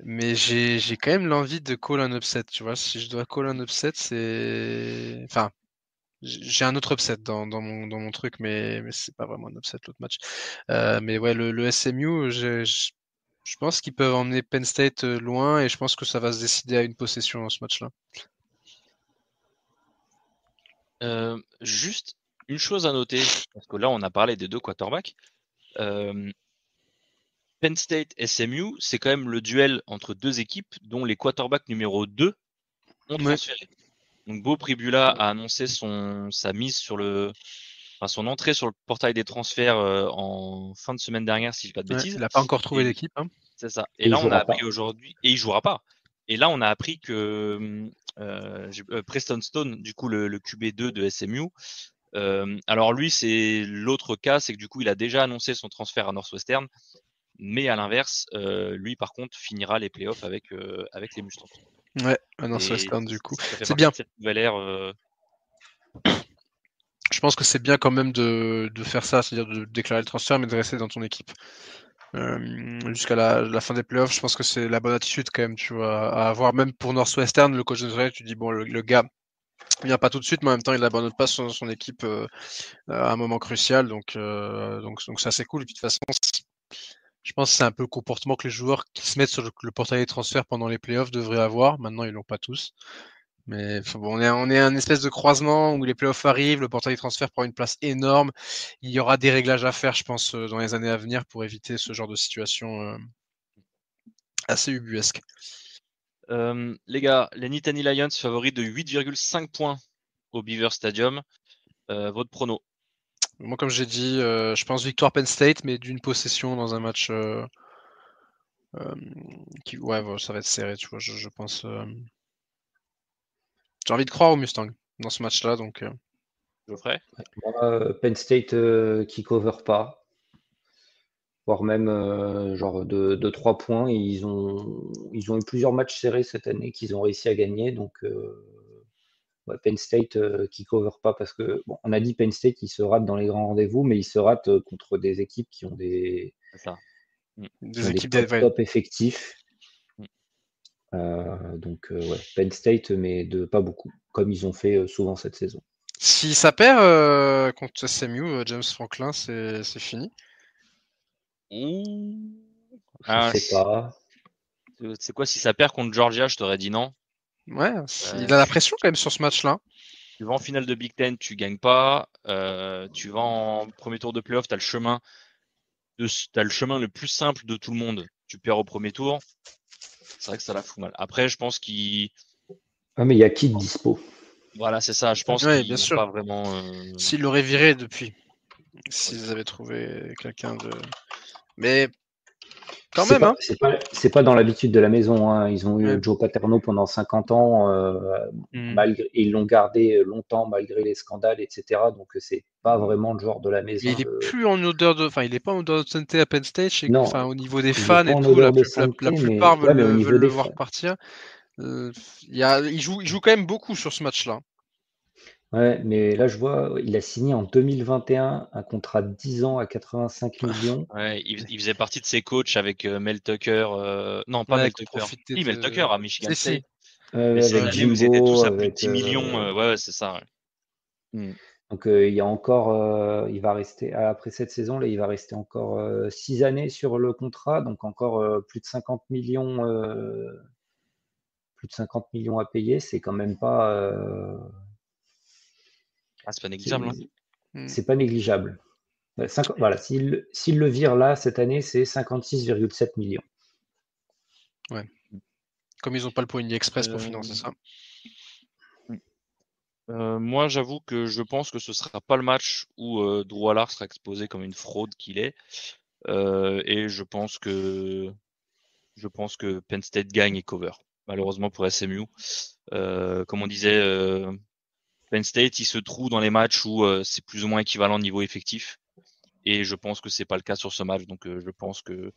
Mais j'ai quand même l'envie de call un upset, tu vois. Si je dois call un upset, c'est... Enfin, j'ai un autre upset dans mon truc, mais c'est pas vraiment un upset l'autre match. Mais ouais, le SMU, je pense qu'ils peuvent emmener Penn State loin et je pense que ça va se décider à une possession dans ce match-là. Juste une chose à noter, parce que là on a parlé des deux quarterbacks. Penn State SMU, c'est quand même le duel entre deux équipes dont les quarterbacks numéro 2 ont transféré. Donc Beau Pribula a annoncé sa mise sur son entrée sur le portail des transferts en fin de semaine dernière, si je dis pas de bêtises. Il n'a pas encore trouvé d'équipe. Hein. C'est ça. Et là, on a appris aujourd'hui, et il jouera pas. Et là, on a appris que Preston Stone, du coup, le QB2 de SMU, alors lui, c'est l'autre cas, c'est que du coup, il a déjà annoncé son transfert à Northwestern. Mais à l'inverse, lui, par contre, finira les playoffs avec les Mustangs. Ouais, à Northwestern, du coup. C'est bien. De cette nouvelle ère. Je pense que c'est bien quand même de faire ça, c'est-à-dire de déclarer le transfert, mais de rester dans ton équipe. Jusqu'à la fin des playoffs, je pense que c'est la bonne attitude quand même, tu vois, à avoir. Même pour Northwestern, le coach de Northwestern, tu dis, bon, le gars vient pas tout de suite, mais en même temps, il n'abandonne pas son équipe à un moment crucial. Donc ça, c'est cool. Et puis de toute façon, je pense que c'est un peu le comportement que les joueurs qui se mettent sur le portail des transferts pendant les playoffs devraient avoir. Maintenant, ils l'ont pas tous. Mais bon, on est un espèce de croisement où les playoffs arrivent, le portail des transferts prend une place énorme. Il y aura des réglages à faire, je pense, dans les années à venir pour éviter ce genre de situation assez ubuesque. Les gars, les Nittany Lions favoris de 8,5 points au Beaver Stadium. Votre prono? Moi, comme j'ai dit, je pense victoire Penn State, mais d'une possession dans un match ça va être serré, tu vois. Je pense. J'ai envie de croire aux Mustangs dans ce match-là, donc. Geoffrey? Penn State qui cover pas, voire même genre de 3 points. Ils ont eu plusieurs matchs serrés cette année qu'ils ont réussi à gagner, donc Penn State qui cover pas parce que bon, on a dit Penn State il se rate dans les grands rendez-vous, mais il se rate contre des équipes qui ont des Des équipes top effectifs. Donc, Penn State, mais de pas beaucoup, comme ils ont fait souvent cette saison. Si ça perd contre SMU, James Franklin, c'est fini. Je sais pas. C'est quoi, si ça perd contre Georgia, je t'aurais dit non. Ouais, il a la pression quand même sur ce match-là. Tu vas en finale de Big Ten, tu gagnes pas. Tu vas en premier tour de playoff, t'as le chemin le plus simple de tout le monde. Tu perds au premier tour. C'est vrai que ça la fout mal. Après, je pense qu'il. Ah, mais il y a qui de dispo? Voilà, c'est ça. Je pense qu'ils n'ont pas vraiment. S'ils l'auraient viré depuis. S'ils avaient trouvé quelqu'un de. Mais. Quand même, hein. C'est pas dans l'habitude de la maison. Hein. Ils ont eu Joe Paterno pendant 50 ans. Ils l'ont gardé longtemps malgré les scandales, etc. Donc, c'est pas vraiment le genre de la maison. Mais il est plus en odeur de. Enfin, il est pas en odeur de sainteté à Penn State. Enfin, au niveau des fans et tout, la plupart veulent le voir partir. Il joue quand même beaucoup sur ce match-là. Ouais, mais là, je vois, il a signé en 2021 un contrat de 10 ans à 85 millions. Ouais, il faisait partie de ses coachs avec Mel Tucker. Non, pas Mel Tucker. Oui, Mel Tucker à Michigan State. Mais c'est l'année où ils étaient tous à plus de 10 millions. Ouais, c'est ça. Ouais. Donc, il y a encore, il va rester, après cette saison, là, il va rester encore 6 années sur le contrat, donc encore plus de 50 millions. Plus de 50 millions à payer, c'est quand même pas. C'est pas négligeable. C'est pas négligeable. Voilà, s'il le vire là cette année, c'est 56,7 millions. Ouais. Comme ils n'ont pas le Pony Express pour financer ça. Moi, j'avoue que je pense que ce sera pas le match où Drew Allard sera exposé comme une fraude qu'il est. Et je pense que Penn State gagne et cover. Malheureusement pour SMU. Comme on disait, Penn State, il se trouve dans les matchs où c'est plus ou moins équivalent niveau effectif. Et je pense que c'est pas le cas sur ce match. Donc je pense que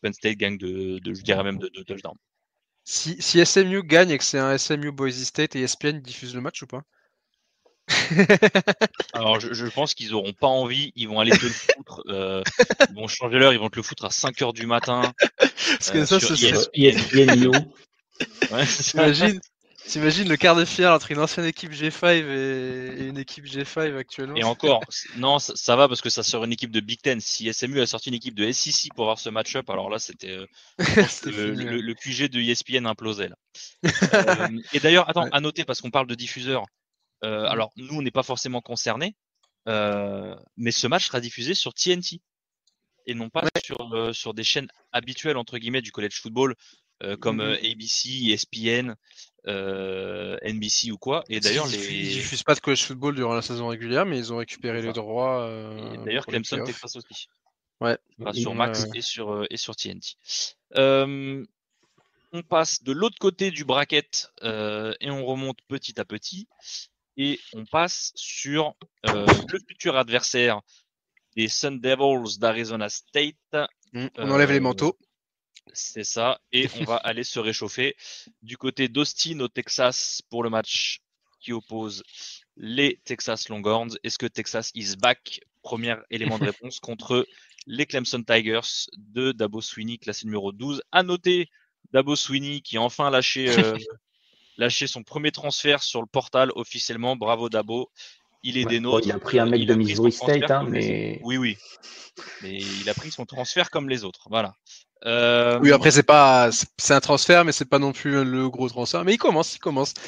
Penn State gagne je dirais même de touchdowns. Si SMU gagne et que c'est un SMU Boise State, et ESPN diffuse le match ou pas? Alors je pense qu'ils auront pas envie, ils vont aller te le foutre, ils vont changer l'heure, ils vont te le foutre à 5h du matin. Parce que ça, c'est ESPN. Ouais, T'imagines le quart de finale entre une ancienne équipe G5 et une équipe G5 actuellement. Et encore, non, ça va parce que ça sort une équipe de Big Ten. Si SMU a sorti une équipe de SEC pour voir ce match-up, alors là, c'était le QG de ESPN implosait là. Et d'ailleurs, attends, à noter parce qu'on parle de diffuseurs. Alors nous, on n'est pas forcément concernés, mais ce match sera diffusé sur TNT et non pas sur des chaînes habituelles entre guillemets du college football. Comme ABC, ESPN, NBC ou quoi. Et d'ailleurs, ils diffusent pas de college football durant la saison régulière, mais ils ont récupéré les droits. Et d'ailleurs, Clemson, Texas aussi. Ouais. Sur Max et sur TNT. On passe de l'autre côté du bracket et on remonte petit à petit et on passe sur le futur adversaire des Sun Devils d'Arizona State. On enlève les manteaux. C'est ça, et on va aller se réchauffer du côté d'Austin au Texas pour le match qui oppose les Texas Longhorns. Est-ce que Texas is back? Premier élément de réponse contre les Clemson Tigers de Dabo Swinney, classé numéro 12. À noter Dabo Swinney qui a enfin lâché son premier transfert sur le portal officiellement. Bravo Dabo. Il est des nôtres. Il a pris un mec de Missouri State, hein, mais. Oui. Mais il a pris son transfert comme les autres. Voilà. Oui, après c'est un transfert, mais c'est pas non plus le gros transfert. Mais il commence.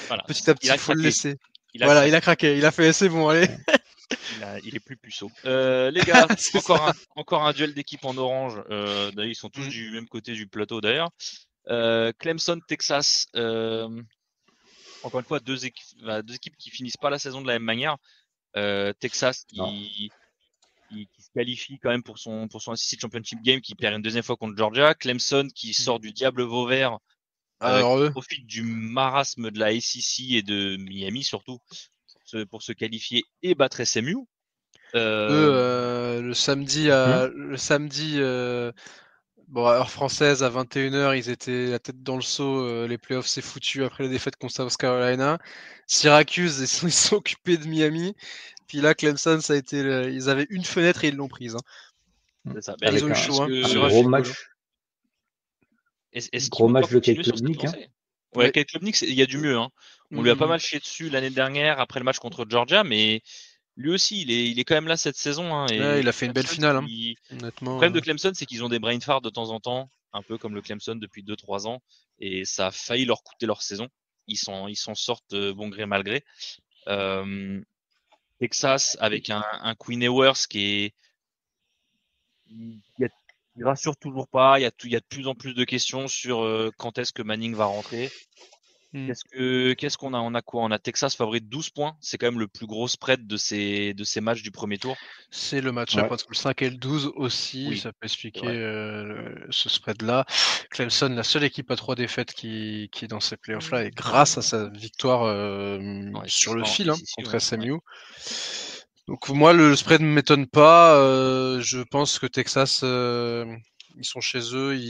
Voilà. Petit à petit, il faut le laisser. Il a craqué. Il a fait, c'est bon, allez. Il est plus puceau. Les gars, encore un duel d'équipes en orange. D'ailleurs, ils sont tous du même côté du plateau d'ailleurs. Clemson, Texas. Encore une fois, deux équipes qui finissent pas la saison de la même manière. Texas qui se qualifie quand même pour son SEC Championship Game, qui perd une deuxième fois contre Georgia. Clemson qui sort du diable Vauvert, qui profite du marasme de la SEC et de Miami surtout pour se qualifier et battre SMU. Le samedi, bon, à heure française, à 21h, ils étaient la tête dans le seau. Les playoffs, c'est foutu après la défaite contre South Carolina. Syracuse, ils sont occupés de Miami. Puis là, Clemson, ça a été, ils avaient une fenêtre et ils l'ont prise. Hein. C'est ça. Ils ont eu chaud, sur un gros match. Gros match de Kate Klubnik. Ouais, Kate Klubnik, il y a du mieux. On lui a pas mal chié dessus l'année dernière après le match contre Georgia, mais lui aussi, il est quand même là cette saison. Et il a fait une belle finale. Honnêtement. Le problème de Clemson, c'est qu'ils ont des brain farts de temps en temps, un peu comme le Clemson depuis 2-3 ans, et ça a failli leur coûter leur saison. Ils s'en sortent bon gré mal gré. Texas avec un Quinn Ewers qui rassure toujours pas. Il y a de plus en plus de questions sur quand est-ce que Manning va rentrer. Qu'est-ce qu'on a? On a quoi? On a Texas favori de 12 points. C'est quand même le plus gros spread de ces matchs du premier tour. C'est le match entre le 5 et le 12 aussi. Oui, ça peut expliquer ce spread-là. Clemson, la seule équipe à 3 défaites qui est dans ces playoffs-là, et grâce à sa victoire sur le fil contre SMU. Donc moi, le spread ne m'étonne pas. Je pense que Texas, ils sont chez eux et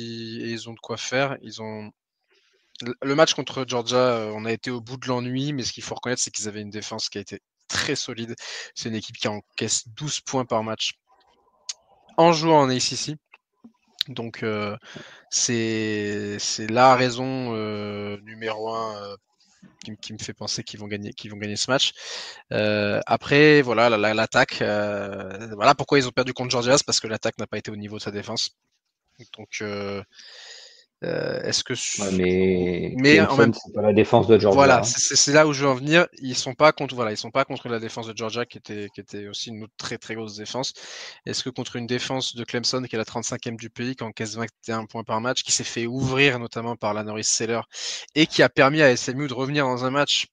ils ont de quoi faire. Le match contre Georgia, on a été au bout de l'ennui, mais ce qu'il faut reconnaître, c'est qu'ils avaient une défense qui a été très solide. C'est une équipe qui encaisse 12 points par match en jouant en ACC. Donc c'est la raison numéro 1 qui me fait penser qu'ils vont gagner ce match. Après, voilà, l'attaque. Voilà pourquoi ils ont perdu contre Georgia, c'est parce que l'attaque n'a pas été au niveau de sa défense. Donc est-ce que mais en même temps, c'est pas la défense de Georgia. Voilà, c'est là où je veux en venir. Ils sont pas contre la défense de Georgia qui était aussi une autre très très grosse défense. Est-ce que contre une défense de Clemson qui est la 35e du pays, qui encaisse 21 points par match, qui s'est fait ouvrir notamment par la Norris Seller et qui a permis à SMU de revenir dans un match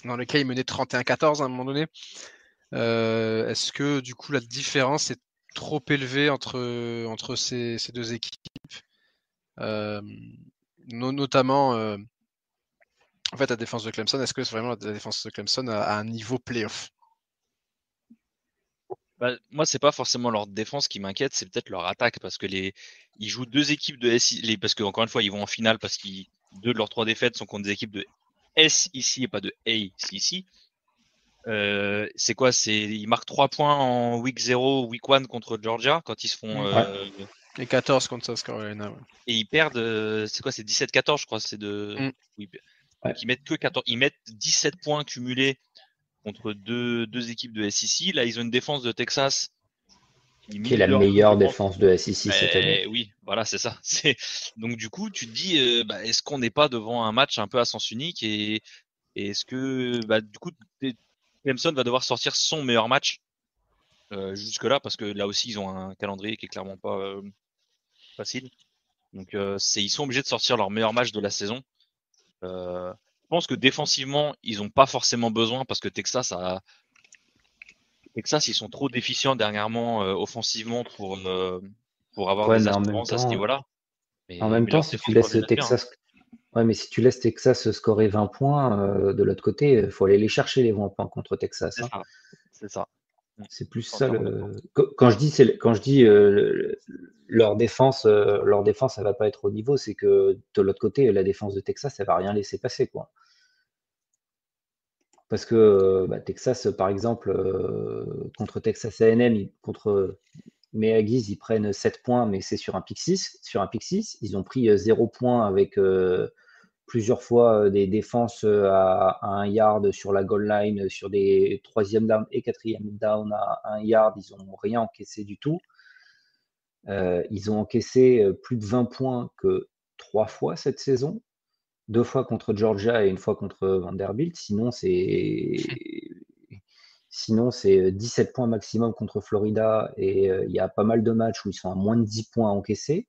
dans lequel il menait 31-14 à un moment donné, est-ce que du coup la différence est trop élevée entre ces deux équipes? Notamment en fait la défense de Clemson, est-ce que vraiment la défense de Clemson a un niveau playoff? Moi, c'est pas forcément leur défense qui m'inquiète, c'est peut-être leur attaque parce que ils jouent deux équipes de S parce que encore une fois ils vont en finale parce que 2 de leurs 3 défaites sont contre des équipes de S ici et pas de A ici. C'est quoi? Ils marquent 3 points en week 0, week 1 contre Georgia quand ils se font et 14 contre South Carolina. Et ils perdent, c'est quoi? C'est 17-14, je crois. C'est ils mettent que 14. Ils mettent 17 points cumulés contre deux équipes de SEC. Là, ils ont une défense de Texas qui est la meilleure défense de SEC cette année. Oui, voilà, c'est ça. Donc du coup, tu te dis, est-ce qu'on n'est pas devant un match un peu à sens unique et est-ce que du coup Clemson va devoir sortir son meilleur match jusque-là parce que là aussi ils ont un calendrier qui est clairement pas facile. Donc ils sont obligés de sortir leur meilleur match de la saison. Je pense que défensivement, ils n'ont pas forcément besoin parce que Texas, ils sont trop déficients dernièrement offensivement pour avoir des assurances à ce niveau-là. En même temps, si tu laisses Texas, mais si tu laisses Texas scorer 20 points de l'autre côté, il faut aller les chercher les 20 points contre Texas. C'est ça. C'est plus ça. Quand je dis leur défense, elle va pas être au niveau, c'est que de l'autre côté, la défense de Texas, elle va rien laisser passer, quoi. Parce que Texas, par exemple, contre Texas A&M, contre Meagis, ils prennent 7 points, mais c'est sur un pick 6. Sur un pick 6, ils ont pris 0 points avec plusieurs fois des défenses à 1 yard sur la goal line, sur des 3e down et 4e down à 1 yard. Ils n'ont rien encaissé du tout. Ils ont encaissé plus de 20 points que 3 fois cette saison. 2 fois contre Georgia et 1 fois contre Vanderbilt. Sinon, c'est 17 points maximum contre Florida. Et il y a pas mal de matchs où ils sont à moins de 10 points encaissés.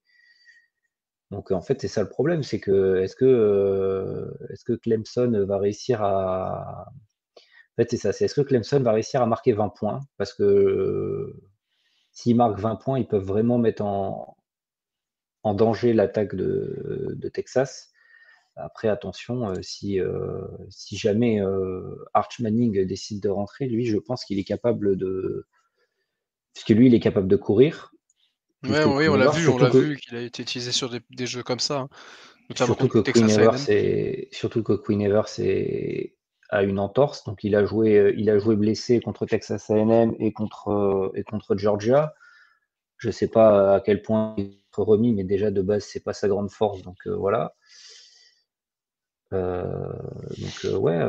Donc en fait, c'est ça le problème, c'est que est-ce que Clemson va réussir à. En fait, c'est ça, est-ce que Clemson va réussir à marquer 20 points? Parce que s'ils marquent 20 points, ils peuvent vraiment mettre en danger l'attaque de Texas. Après, attention, si jamais Arch Manning décide de rentrer, lui, je pense qu'il est capable de. Puisque lui, il est capable de courir. Oui, on l'a vu qu'il a été utilisé sur des jeux comme ça. Surtout que Quinn Evers a une entorse, donc il a joué blessé contre Texas A&M et contre Georgia. Je sais pas à quel point il va être remis, mais déjà de base, c'est pas sa grande force. Donc voilà. Ouais,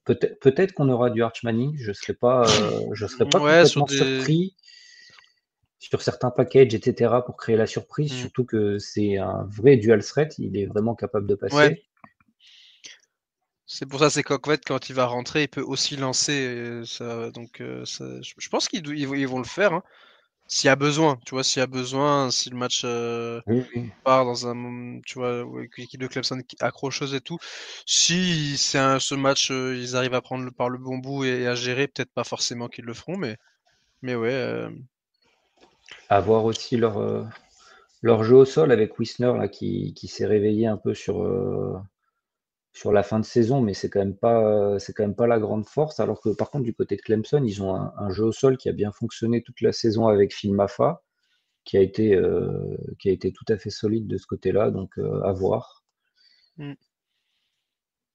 peut-être qu'on aura du Arch Manning. Je serais pas complètement surpris sur certains packages, etc. pour créer la surprise. Surtout que c'est un vrai dual threat. Il est vraiment capable de passer. Ouais. C'est pour ça, c'est qu'en fait, quand il va rentrer, il peut aussi lancer. Je pense qu'ils vont le faire. Hein. S'il y a besoin, tu vois, s'il y a besoin, si le match part dans un, tu vois, l'équipe de Clemson accrocheuse et tout, si c'est ce match, ils arrivent à prendre par le bon bout et à gérer, peut-être pas forcément qu'ils le feront, mais ouais. À voir aussi leur jeu au sol avec Wisner là, qui s'est réveillé un peu sur la fin de saison, mais c'est quand même pas la grande force. Alors que par contre, du côté de Clemson, ils ont un jeu au sol qui a bien fonctionné toute la saison avec Phil Maffa, qui a été tout à fait solide de ce côté-là. Donc à voir.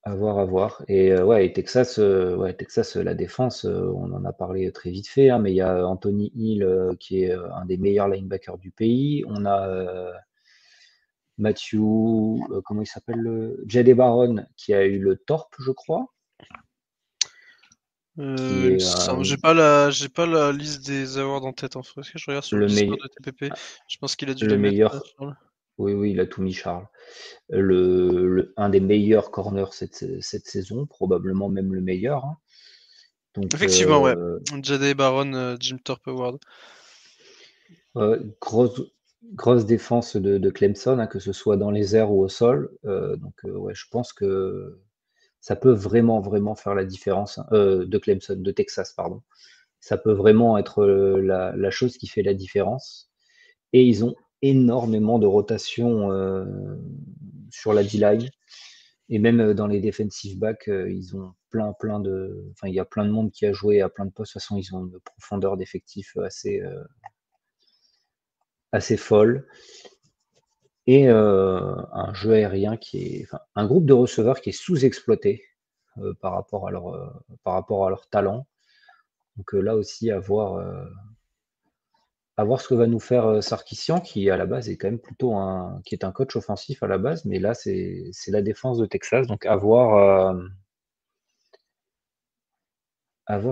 À voir. Et et Texas, la défense, on en a parlé très vite fait, hein, mais il y a Anthony Hill qui est un des meilleurs linebackers du pays. On a Matthew, comment il s'appelle, Jade Baron, qui a eu le TORP, je crois. J'ai pas la liste des awards en tête en fait. Je regarde sur le Discord de TPP. Je pense qu'il a dû le les meilleur. mettre. Oui, il a tout mis, Charles. Un des meilleurs corners cette saison, probablement même le meilleur. Hein. Donc, effectivement, ouais. Jade Baron, Jim Thorpe Award. Grosse défense de Clemson, hein, que ce soit dans les airs ou au sol. Je pense que ça peut vraiment, vraiment faire la différence. De Clemson, de Texas, pardon. Ça peut vraiment être la chose qui fait la différence. Et ils ont énormément de rotation sur la D-line. Et même dans les defensive backs, ils ont il y a plein de monde qui a joué à plein de postes. De toute façon, ils ont une profondeur d'effectifs assez folle. Et un jeu aérien un groupe de receveurs qui est sous-exploité par rapport à leur talent. Donc là aussi, à voir ce que va nous faire Sarkisian, qui à la base est quand même qui est un coach offensif à la base, mais là c'est la défense de Texas, donc à voir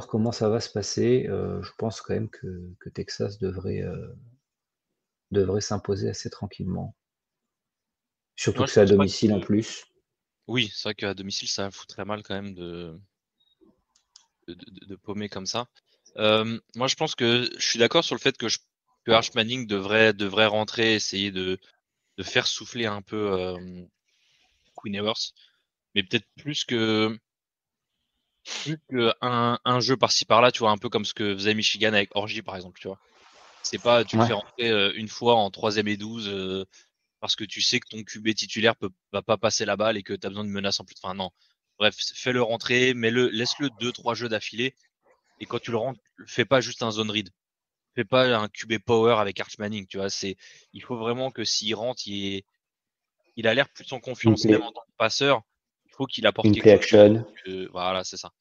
comment ça va se passer. Je pense quand même que Texas devrait s'imposer assez tranquillement. Surtout que c'est à domicile en plus. Oui, c'est vrai qu'à domicile, ça foutrait mal quand même de paumer comme ça. Moi, je pense que je suis d'accord sur le fait que Arch Manning devrait rentrer, essayer de faire souffler un peu Quinn Ewers, mais peut-être plus que un jeu par-ci par-là, tu vois, un peu comme ce que faisait Michigan avec Orji par exemple, tu vois. C'est pas tu le fais rentrer une fois en 3e et 12 parce que tu sais que ton QB titulaire va pas passer la balle et que tu as besoin de menace en plus. Enfin non. Bref, fais-le rentrer, laisse-le 2-3 jeux d'affilée. Et quand tu le rentres, fais pas juste un zone read. Fais pas un QB power avec Arch Manning, tu vois. Il faut vraiment que s'il rentre, il a l'air plus en confiance même en tant que passeur. Il faut qu'il apporte quelque chose. Voilà, c'est ça.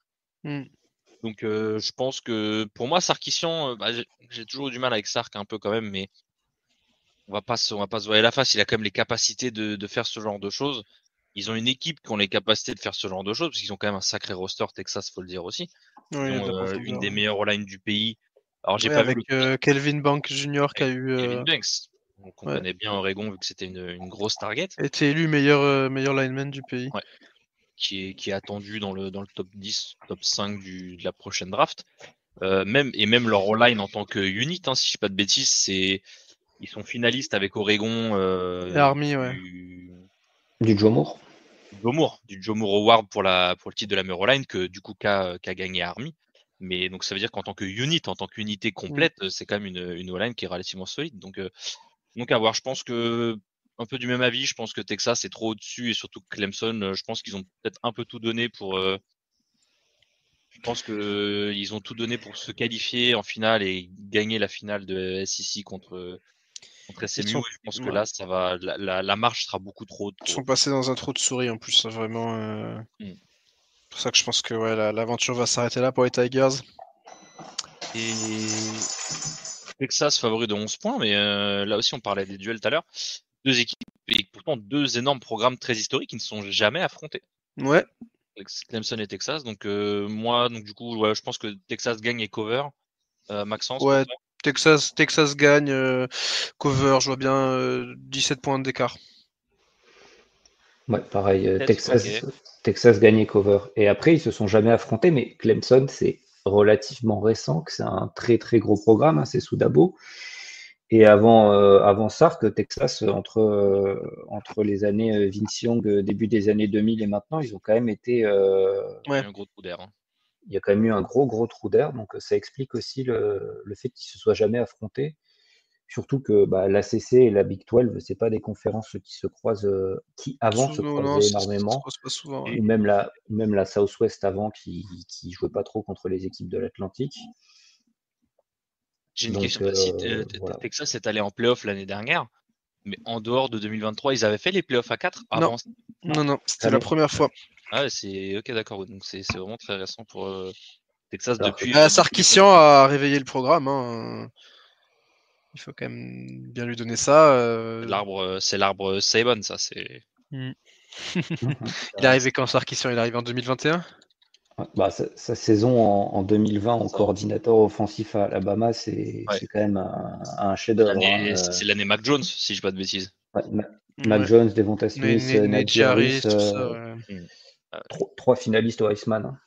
Donc je pense que pour moi, Sarkisian, j'ai toujours eu du mal avec Sark un peu quand même, mais on va pas se voiler la face. Il a quand même les capacités de faire ce genre de choses. Ils ont une équipe qui ont les capacités de faire ce genre de choses, parce qu'ils ont quand même un sacré roster, Texas, faut le dire aussi. Ils ont une des meilleures O-line du pays. Alors j'ai pas vu Kelvin Banks Jr. qui a eu Kelvin Banks, on connaît bien Oregon vu que c'était une grosse target. A été élu meilleur lineman du pays. Ouais. Qui est attendu dans le top 10, top 5 de la prochaine draft. Même leur O-line en tant que unit, hein, si je dis pas de bêtises, ils sont finalistes avec Oregon et Army, du Joe Moore. Du Joe Moore Award pour le titre de la meilleure O-line que du coup qu'a gagné Army. Mais donc ça veut dire qu'en tant que unit, en tant qu'unité complète, c'est quand même une O-line qui est relativement solide. Donc à voir. Je pense que un peu du même avis. Je pense que Texas est trop au-dessus et surtout Clemson. Je pense qu'ils ont peut-être un peu tout donné pour. Je pense que ils ont tout donné pour se qualifier en finale et gagner la finale de SEC contre SMU. Je pense que là, ça va. La marche sera beaucoup trop haute. Ils sont passés dans un trou de souris en plus, vraiment. C'est pour ça que je pense que l'aventure va s'arrêter là pour les Tigers. Et Texas favori de 11 points, mais là aussi on parlait des duels tout à l'heure. Deux équipes et pourtant deux énormes programmes très historiques qui ne sont jamais affrontés. Ouais. Clemson et Texas. Donc moi, donc du coup, ouais, je pense que Texas gagne et cover. Maxence. Ouais, Texas gagne, cover, je vois bien 17 points d'écart. Ouais, pareil, Texas gagne et cover. Et après, ils se sont jamais affrontés, mais Clemson, c'est relativement récent, que c'est un très très gros programme, hein, c'est sous Dabo. Et avant Sark, Texas, entre les années Vince Young, début des années 2000 et maintenant, ils ont quand même été. Ouais. Un gros trou d'air. Hein. Il y a quand même eu un gros trou d'air, donc ça explique aussi le fait qu'ils se soient jamais affrontés. Surtout que l'ACC et la Big 12, c'est pas des conférences qui se croisent, qui avant se croisaient énormément. Pas souvent, ouais. Ou même la Southwest avant qui jouait pas trop contre les équipes de l'Atlantique. J'ai une question. Voilà. Texas est allé en playoff l'année dernière, mais en dehors de 2023, ils avaient fait les playoffs à 4 avant. Non, c'était la première fois. Ah, c'est ok, d'accord. Donc c'est vraiment très récent pour Texas depuis. Sarkisian a réveillé le programme. Hein. Il faut quand même bien lui donner ça. C'est l'arbre Saban, ça. C'est. Il est arrivé quand Sarkisian? Il est arrivé en 2021? Sa saison en 2020 en coordinateur offensif à Alabama, c'est quand même un chef-d'œuvre. C'est l'année Mac Jones, si je ne dis pas de bêtises. Mac Jones, Devonta Smith, Najee Harris, trois finalistes au Heisman.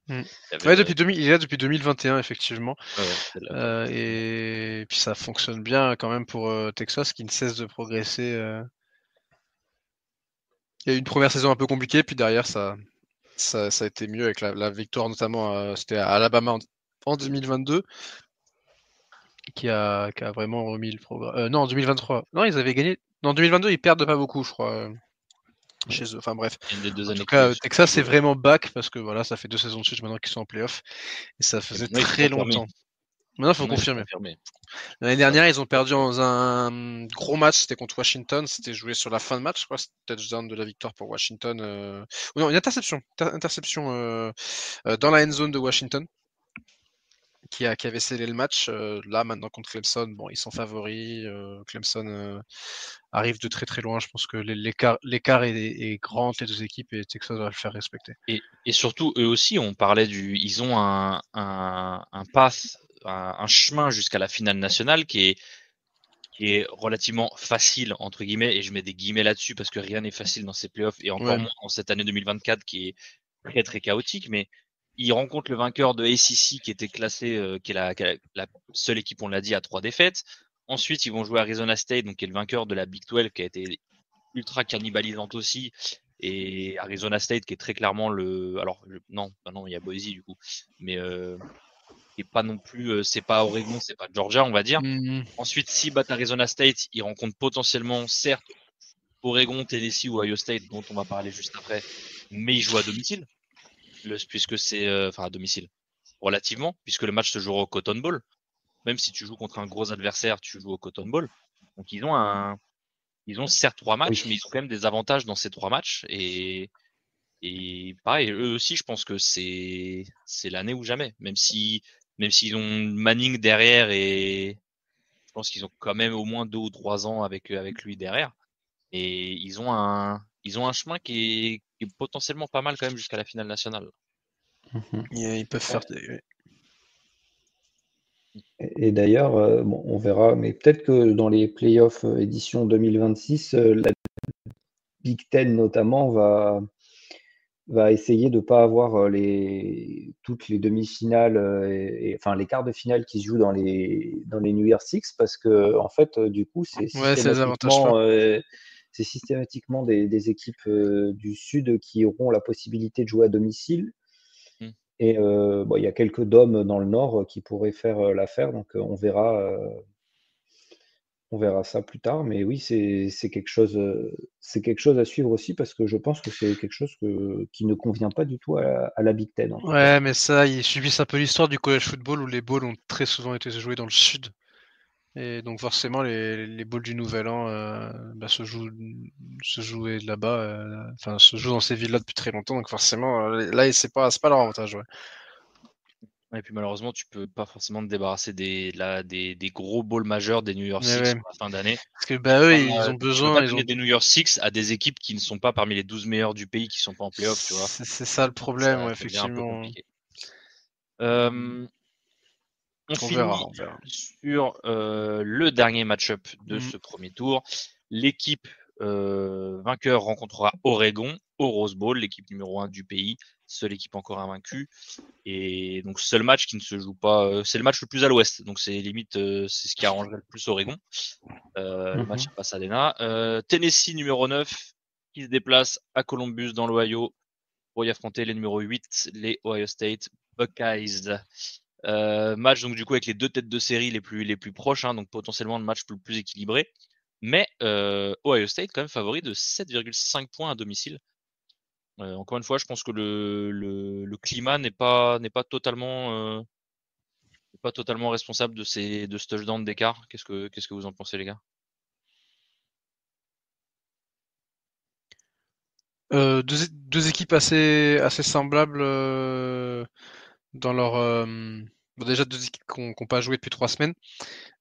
Ouais, il est là depuis 2021, effectivement. Et puis ça fonctionne bien quand même pour Texas qui ne cesse de progresser. Il y a eu une première saison un peu compliquée, puis derrière ça a été mieux avec la victoire, notamment c'était à Alabama en 2022, qui a vraiment remis le programme. Non, en 2023. Non, ils avaient gagné. Non, en 2022, ils perdent pas beaucoup, je crois. Chez eux. Enfin bref. En tout cas, Texas est vraiment back parce que voilà, ça fait 2 saisons de suite maintenant qu'ils sont en playoff. Et ça faisait très longtemps. Maintenant, il faut confirmer. L'année dernière, ils ont perdu dans un gros match, c'était contre Washington, c'était joué sur la fin de match, je crois, c'était touchdown de la victoire pour Washington. Non, une interception dans la end zone de Washington qui avait scellé le match. Là, maintenant contre Clemson, bon, ils sont favoris. Clemson arrive de très très loin. Je pense que l'écart est grand entre les deux équipes et Texas va le faire respecter. Et surtout, eux aussi, ils ont un pass, un chemin jusqu'à la finale nationale qui est relativement facile, entre guillemets, et je mets des guillemets là-dessus parce que rien n'est facile dans ces playoffs, et encore moins en cette année 2024 qui est très très chaotique, mais ils rencontrent le vainqueur de ACC qui était classé, qui est la seule équipe, on l'a dit, à 3 défaites. Ensuite, ils vont jouer Arizona State, donc qui est le vainqueur de la Big 12 qui a été ultra cannibalisante aussi, et Arizona State qui est très clairement non, il y a Boise du coup, mais et pas non plus, c'est pas Oregon, c'est pas Georgia, on va dire. Ensuite, si battent Arizona State, ils rencontrent potentiellement, certes, Oregon, Tennessee ou Ohio State, dont on va parler juste après, mais ils jouent à domicile, puisque c'est, à domicile, relativement, puisque le match se jouera au Cotton Bowl. Même si tu joues contre un gros adversaire, tu joues au Cotton Bowl. Donc ils ont certes 3 matchs, mais ils ont quand même des avantages dans ces 3 matchs. Et pareil, eux aussi, je pense que c'est l'année ou jamais. Même s'ils ont Manning derrière, et je pense qu'ils ont quand même au moins 2 ou 3 ans avec lui derrière. Et ils ont un chemin qui est potentiellement pas mal quand même jusqu'à la finale nationale. Ils peuvent faire. Et d'ailleurs, on verra, mais peut-être que dans les playoffs édition 2026, la Big Ten notamment va essayer de ne pas avoir toutes les demi-finales, enfin les quarts de finale qui se jouent dans les New Year Six, parce que en fait, du coup, c'est systématiquement des équipes du Sud qui auront la possibilité de jouer à domicile. Et il y a quelques DOM dans le Nord qui pourraient faire l'affaire, donc on verra ça plus tard. Mais oui, c'est quelque chose à suivre aussi, parce que je pense que c'est quelque chose qui ne convient pas du tout à la Big Ten. Ouais, mais ça, ils subissent un peu l'histoire du college football où les bowls ont très souvent été joués dans le Sud. Et donc forcément, les bowls du Nouvel An se jouent là-bas, se jouent dans ces villes-là depuis très longtemps. Donc forcément, là, c'est pas leur avantage. Ouais. Et puis malheureusement, tu peux pas forcément te débarrasser des gros balls majeurs des New York Six pour la fin d'année. Parce que eux, ils ont besoin. Tu peux pas donner des New York Six à des équipes qui ne sont pas parmi les 12 meilleurs du pays, qui sont pas en playoff, tu vois. C'est ça le problème, ça effectivement. devient un peu compliqué. On finit sur le dernier match-up de ce premier tour. L'équipe vainqueur rencontrera Oregon au Rose Bowl, l'équipe numéro 1 du pays, seule équipe encore invaincue. Et donc seul match qui ne se joue pas, c'est le match le plus à l'ouest, donc c'est limite c'est ce qui arrangerait le plus Oregon. Le match à Pasadena. Tennessee numéro 9 qui se déplace à Columbus dans l'Ohio pour y affronter les numéro 8, les Ohio State Buckeyes. Match donc du coup avec les deux têtes de série les plus proches, hein, donc potentiellement le match le plus équilibré. Mais Ohio State quand même favori de 7,5 points à domicile. Encore une fois, je pense que le climat n'est pas totalement responsable de ce touchdown d'écart. Qu'est-ce que vous en pensez, les gars? Deux équipes assez semblables dans leur. Bon, déjà, deux équipes qui n'ont pas joué depuis 3 semaines.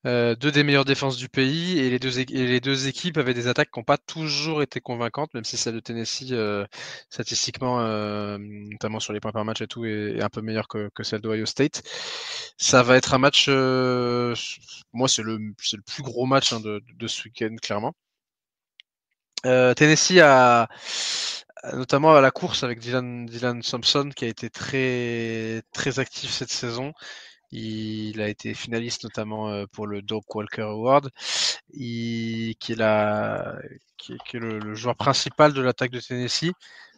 Deux des meilleures défenses du pays et les deux équipes avaient des attaques qui n'ont pas toujours été convaincantes, même si celle de Tennessee, statistiquement, notamment sur les points par match et tout, est un peu meilleure que celle d'Ohio State. Ça va être un match, moi, c'est le plus gros match de ce week-end, clairement. Tennessee a notamment à la course avec Dylan Thompson qui a été très très actif cette saison. Il a été finaliste notamment pour le Doak Walker Award, qui est le joueur principal de l'attaque de Tennessee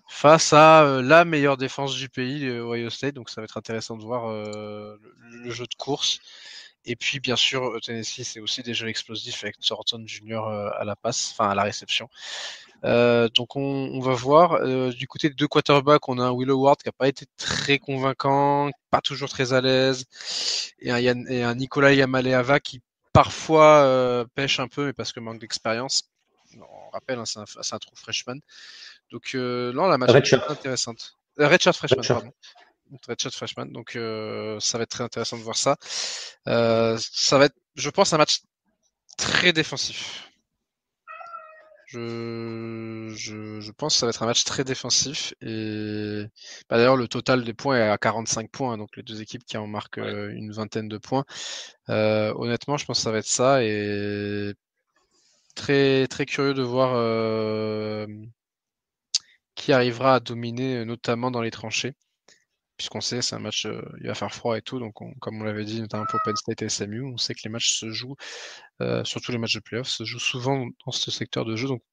face à la meilleure défense du pays, Ohio State. Donc ça va être intéressant de voir le jeu de course. Et puis bien sûr, Tennessee, c'est aussi des jeux explosifs avec Thornton Jr. à la passe, enfin à la réception. Donc on va voir. Du côté des deux quarterbacks, on a un Will Howard qui n'a pas été très convaincant, pas toujours très à l'aise, et un Nicolas Yamaleava qui parfois pêche un peu, mais parce que manque d'expérience. On rappelle, hein, c'est un true freshman. Donc là, la match est intéressante. Redshirt freshman, pardon. Redshirt freshman. Donc ça va être très intéressant de voir ça. Ça va être, je pense, un match très défensif. Je pense que ça va être un match très défensif et d'ailleurs le total des points est à 45 points, donc les deux équipes qui en marquent une vingtaine de points. Honnêtement, je pense que ça va être ça et très très curieux de voir qui arrivera à dominer, notamment dans les tranchées, puisqu'on sait c'est un match, il va faire froid et tout, donc comme on l'avait dit notamment pour Penn State et SMU, on sait que les matchs se jouent, surtout les matchs de playoffs, se jouent souvent dans ce secteur de jeu, donc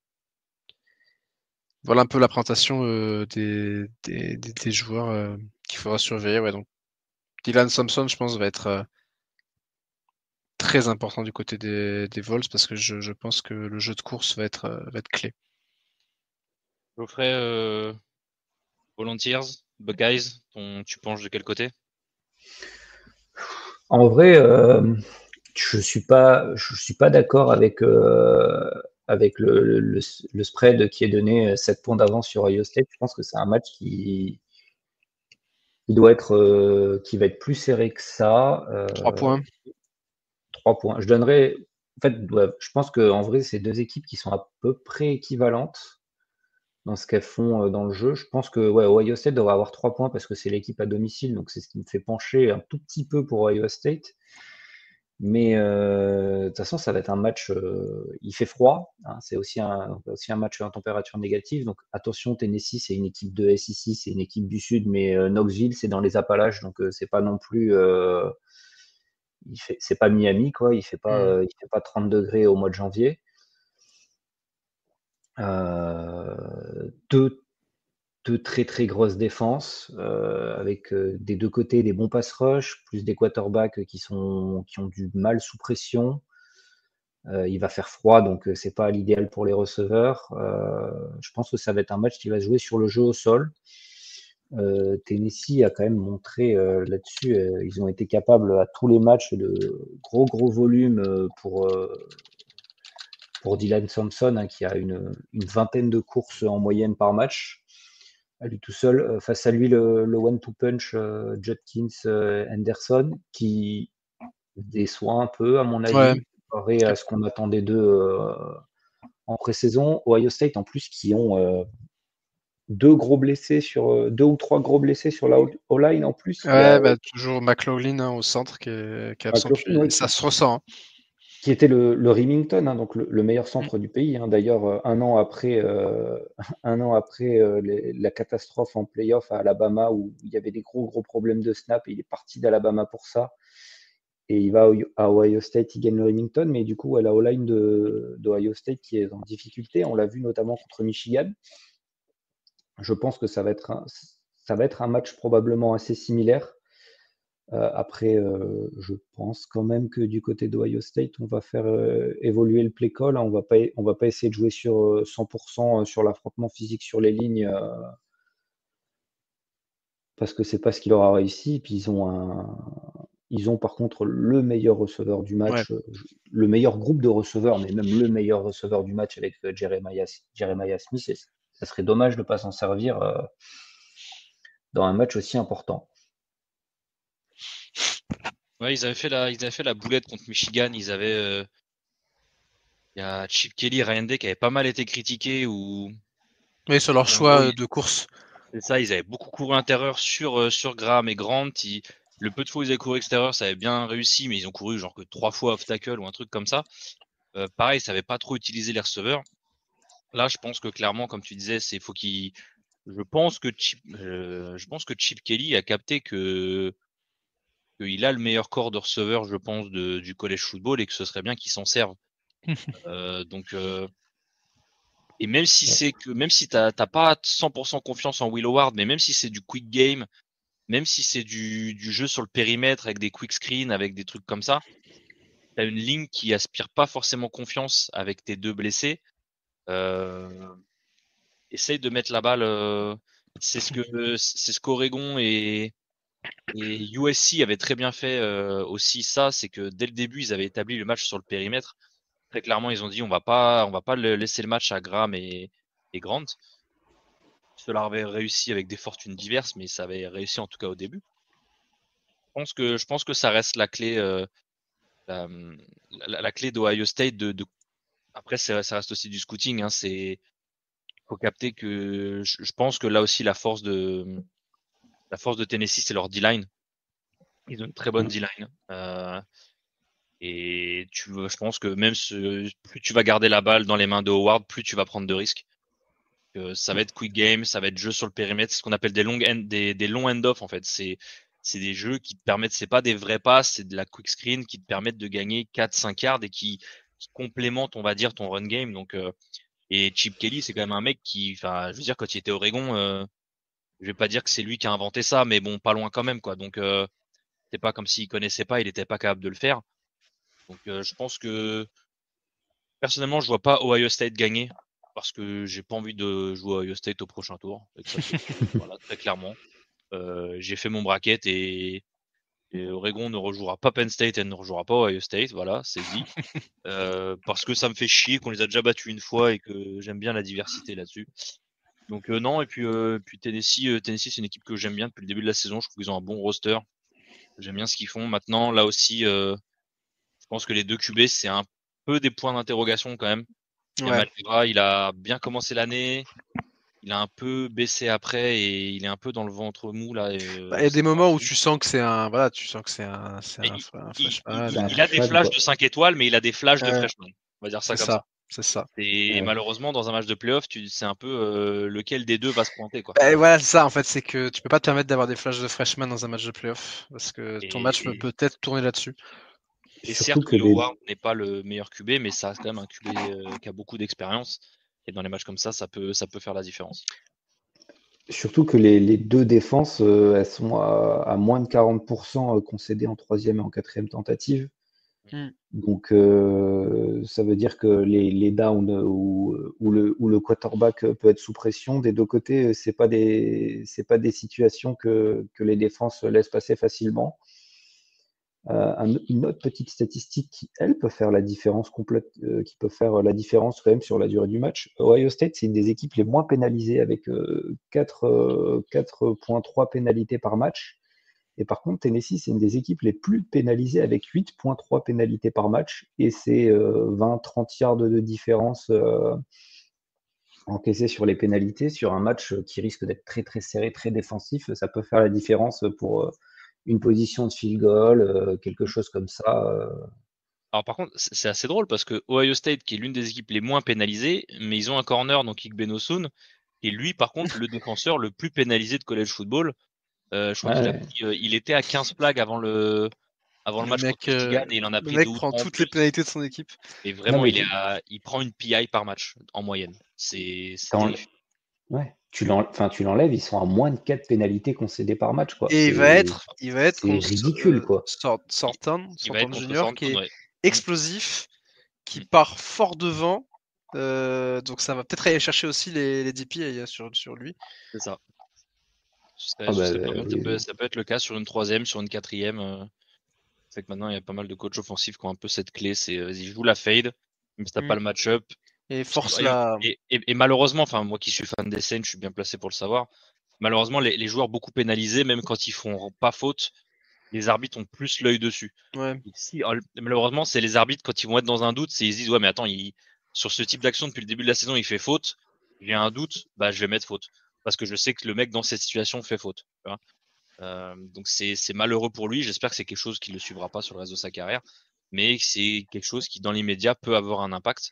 voilà un peu la présentation des joueurs qu'il faudra surveiller. Ouais, donc Dylan Thompson, je pense, va être très important du côté des Vols parce que je pense que le jeu de course va être clé. Geoffrey, Volunteers, Buckeyes, tu penches de quel côté? En vrai, je suis pas d'accord avec le spread qui est donné 7 points d'avance sur Ohio State. Je pense que c'est un match qui va être plus serré que ça. 3 points. 3 points. Je donnerais. En fait, je pense qu'en vrai, c'est deux équipes qui sont à peu près équivalentes dans ce qu'elles font dans le jeu. Je pense que Ohio State devrait avoir 3 points parce que c'est l'équipe à domicile, donc c'est ce qui me fait pencher un tout petit peu pour Ohio State. Mais de toute façon, ça va être un match. Il fait froid, hein, c'est aussi un match en température négative. Donc attention, Tennessee, c'est une équipe de SEC, c'est une équipe du Sud, mais Knoxville, c'est dans les Appalaches, donc c'est pas non plus. C'est pas Miami, quoi. Il fait pas 30 degrés au mois de janvier. Deux très très grosses défenses avec des deux côtés des bons pass rush, plus des quarterbacks qui ont du mal sous pression. Il va faire froid, donc c'est pas l'idéal pour les receveurs. Je pense que ça va être un match qui va se jouer sur le jeu au sol. Tennessee a quand même montré là-dessus, ils ont été capables à tous les matchs de gros volumes pour Dylan Thompson, hein, qui a une vingtaine de courses en moyenne par match. à lui tout seul. Face à lui, le one-two punch Judkins Henderson, qui déçoit un peu, à mon avis, comparé à ce qu'on attendait d'eux en pré-saison. Ohio State, en plus, qui ont deux ou trois gros blessés sur la O-line en plus. Toujours McLaughlin au centre qui est absent. Ça se ressent. Qui était le Remington, donc le meilleur centre du pays. D'ailleurs, un an après la catastrophe en playoff à Alabama, où il y avait des gros problèmes de snap, et il est parti d'Alabama pour ça. Et il va à Ohio State, il gagne le Remington, mais du coup, à la O-line d'Ohio State qui est en difficulté. On l'a vu notamment contre Michigan. Je pense que ça va être un match probablement assez similaire. Après, je pense quand même que du côté d'Ohio State, on va faire évoluer le play call. On va pas essayer de jouer sur 100% sur l'affrontement physique sur les lignes parce que c'est pas ce qu'il leur a réussi. Et puis ils ont par contre le meilleur receveur du match, le meilleur groupe de receveurs, mais même le meilleur receveur du match avec Jeremiah Smith. Et ça serait dommage de ne pas s'en servir dans un match aussi important. Ouais, ils avaient fait la boulette contre Michigan. Il y a Chip Kelly, Ryan Day qui avait pas mal été critiqué Oui, sur leur choix de course. C'est ça, ils avaient beaucoup couru intérieur sur Graham et Grant. Le peu de fois où ils avaient couru extérieur, ça avait bien réussi, mais ils ont couru genre que 3 fois off tackle ou un truc comme ça. Pareil, ils savaient pas trop utiliser les receveurs. Là, je pense que clairement, comme tu disais, je pense que Chip Kelly a capté qu'il a le meilleur corps de receveur, je pense, du college football et que ce serait bien qu'il s'en serve. Et même si t'as pas 100% confiance en Will Howard, mais même si c'est du quick game, même si c'est du jeu sur le périmètre avec des quick screens, avec des trucs comme ça, t'as une ligne qui aspire pas forcément confiance avec tes deux blessés. Essaye de mettre la balle. C'est ce qu'Oregon et USC avaient très bien fait aussi ça, c'est que dès le début ils avaient établi le match sur le périmètre. Très clairement, ils ont dit on va pas laisser le match à Graham et Grant. Cela avait réussi avec des fortunes diverses, mais ça avait réussi en tout cas au début. Je pense que ça reste la clé, la clé d'Ohio State. Après, ça reste aussi du scouting. Faut capter que je pense que là aussi la force de Tennessee, c'est leur D-line. Ils ont une très bonne D-line. Et je pense que même plus tu vas garder la balle dans les mains de Howard, plus tu vas prendre de risques. Ça va être quick game, ça va être jeu sur le périmètre, c'est ce qu'on appelle des longs end-off en fait. C'est des jeux qui te permettent, c'est pas des vrais passes, c'est de la quick screen qui te permettent de gagner 4-5 yards et qui complémentent, on va dire, ton run game. Donc, et Chip Kelly, c'est quand même un mec je veux dire, quand il était au Oregon, je vais pas dire que c'est lui qui a inventé ça, mais bon, pas loin quand même, quoi. Donc, c'est pas comme s'il connaissait pas, il était pas capable de le faire. Donc, je pense que personnellement, je vois pas Ohio State gagner parce que j'ai pas envie de jouer à Ohio State au prochain tour. Voilà, très clairement. J'ai fait mon bracket et Oregon ne rejouera pas Penn State et ne rejouera pas Ohio State. Voilà, c'est dit. Parce que ça me fait chier qu'on les a déjà battus une fois et que j'aime bien la diversité là-dessus. Donc non, et puis Tennessee, c'est une équipe que j'aime bien depuis le début de la saison. Je trouve qu'ils ont un bon roster. J'aime bien ce qu'ils font. Maintenant, là aussi, je pense que les deux QB, c'est un peu des points d'interrogation quand même. Il a bien commencé l'année. Il a un peu baissé après et il est un peu dans le ventre mou là. Il y a des moments où tu sens que c'est un freshman. Il a des flashs de 5 étoiles, mais il a des flashs de freshman. On va dire ça comme ça. C'est ça. Et malheureusement, dans un match de playoff, c'est un peu lequel des deux va se pointer, quoi. Voilà, c'est ça en fait, c'est que tu peux pas te permettre d'avoir des flashs de freshman dans un match de playoff parce que ton match peut peut-être tourner là-dessus. Et certes que Howard n'est pas le meilleur QB, mais ça reste quand même un QB qui a beaucoup d'expérience. Et dans les matchs comme ça peut faire la différence. Surtout que les deux défenses, elles sont à moins de 40% concédées en troisième et en quatrième tentative. Donc, ça veut dire que les downs où le quarterback peut être sous pression des deux côtés, c'est pas des situations que les défenses laissent passer facilement. Une autre petite statistique qui, elle, peut faire la différence qui peut faire la différence quand même sur la durée du match. Ohio State, c'est une des équipes les moins pénalisées avec 4,3 pénalités par match. Et par contre, Tennessee, c'est une des équipes les plus pénalisées avec 8,3 pénalités par match. Et c'est 20-30 yards de différence encaissés sur les pénalités. Sur un match qui risque d'être très très serré, très défensif, ça peut faire la différence pour une position de field goal, quelque chose comme ça. Alors par contre, c'est assez drôle parce que Ohio State, qui est l'une des équipes les moins pénalisées, mais ils ont un corner, donc Igbenogson, et lui, par contre, le défenseur le plus pénalisé de college football. Je crois qu'il a pris, il était à 15 flags avant le match contre Michigan et il en a pris 2 ou 3 prend toutes les pénalités de son équipe. Et vraiment, il prend une PI par match en moyenne. C'est terrifiant. Ouais, tu l'enlèves, ils sont à moins de 4 pénalités concédées par match, quoi. Et il va être ridicule, quoi. Sortan Junior qui est explosif, qui Mm. part fort devant. Donc ça va peut-être aller chercher aussi les DP sur lui. C'est ça. Ah bah, Ça peut être le cas sur une 3e, sur une 4e. C'est que maintenant, il y a pas mal de coachs offensifs qui ont un peu cette clé. C'est vas-y, joue la fade, même si t'as pas le match-up. Et force et malheureusement, enfin moi qui suis fan des Saints, je suis bien placé pour le savoir. Malheureusement, les joueurs beaucoup pénalisés, même quand ils font pas faute, les arbitres ont plus l'œil dessus. Ouais. Malheureusement, c'est les arbitres quand ils vont être dans un doute, ils se disent ouais mais attends, sur ce type d'action depuis le début de la saison, il fait faute. J'ai un doute, bah je vais mettre faute parce que je sais que le mec dans cette situation fait faute. Tu vois. Donc c'est malheureux pour lui. J'espère que c'est quelque chose qui le suivra pas sur le reste de sa carrière, mais c'est quelque chose qui dans l'immédiat peut avoir un impact.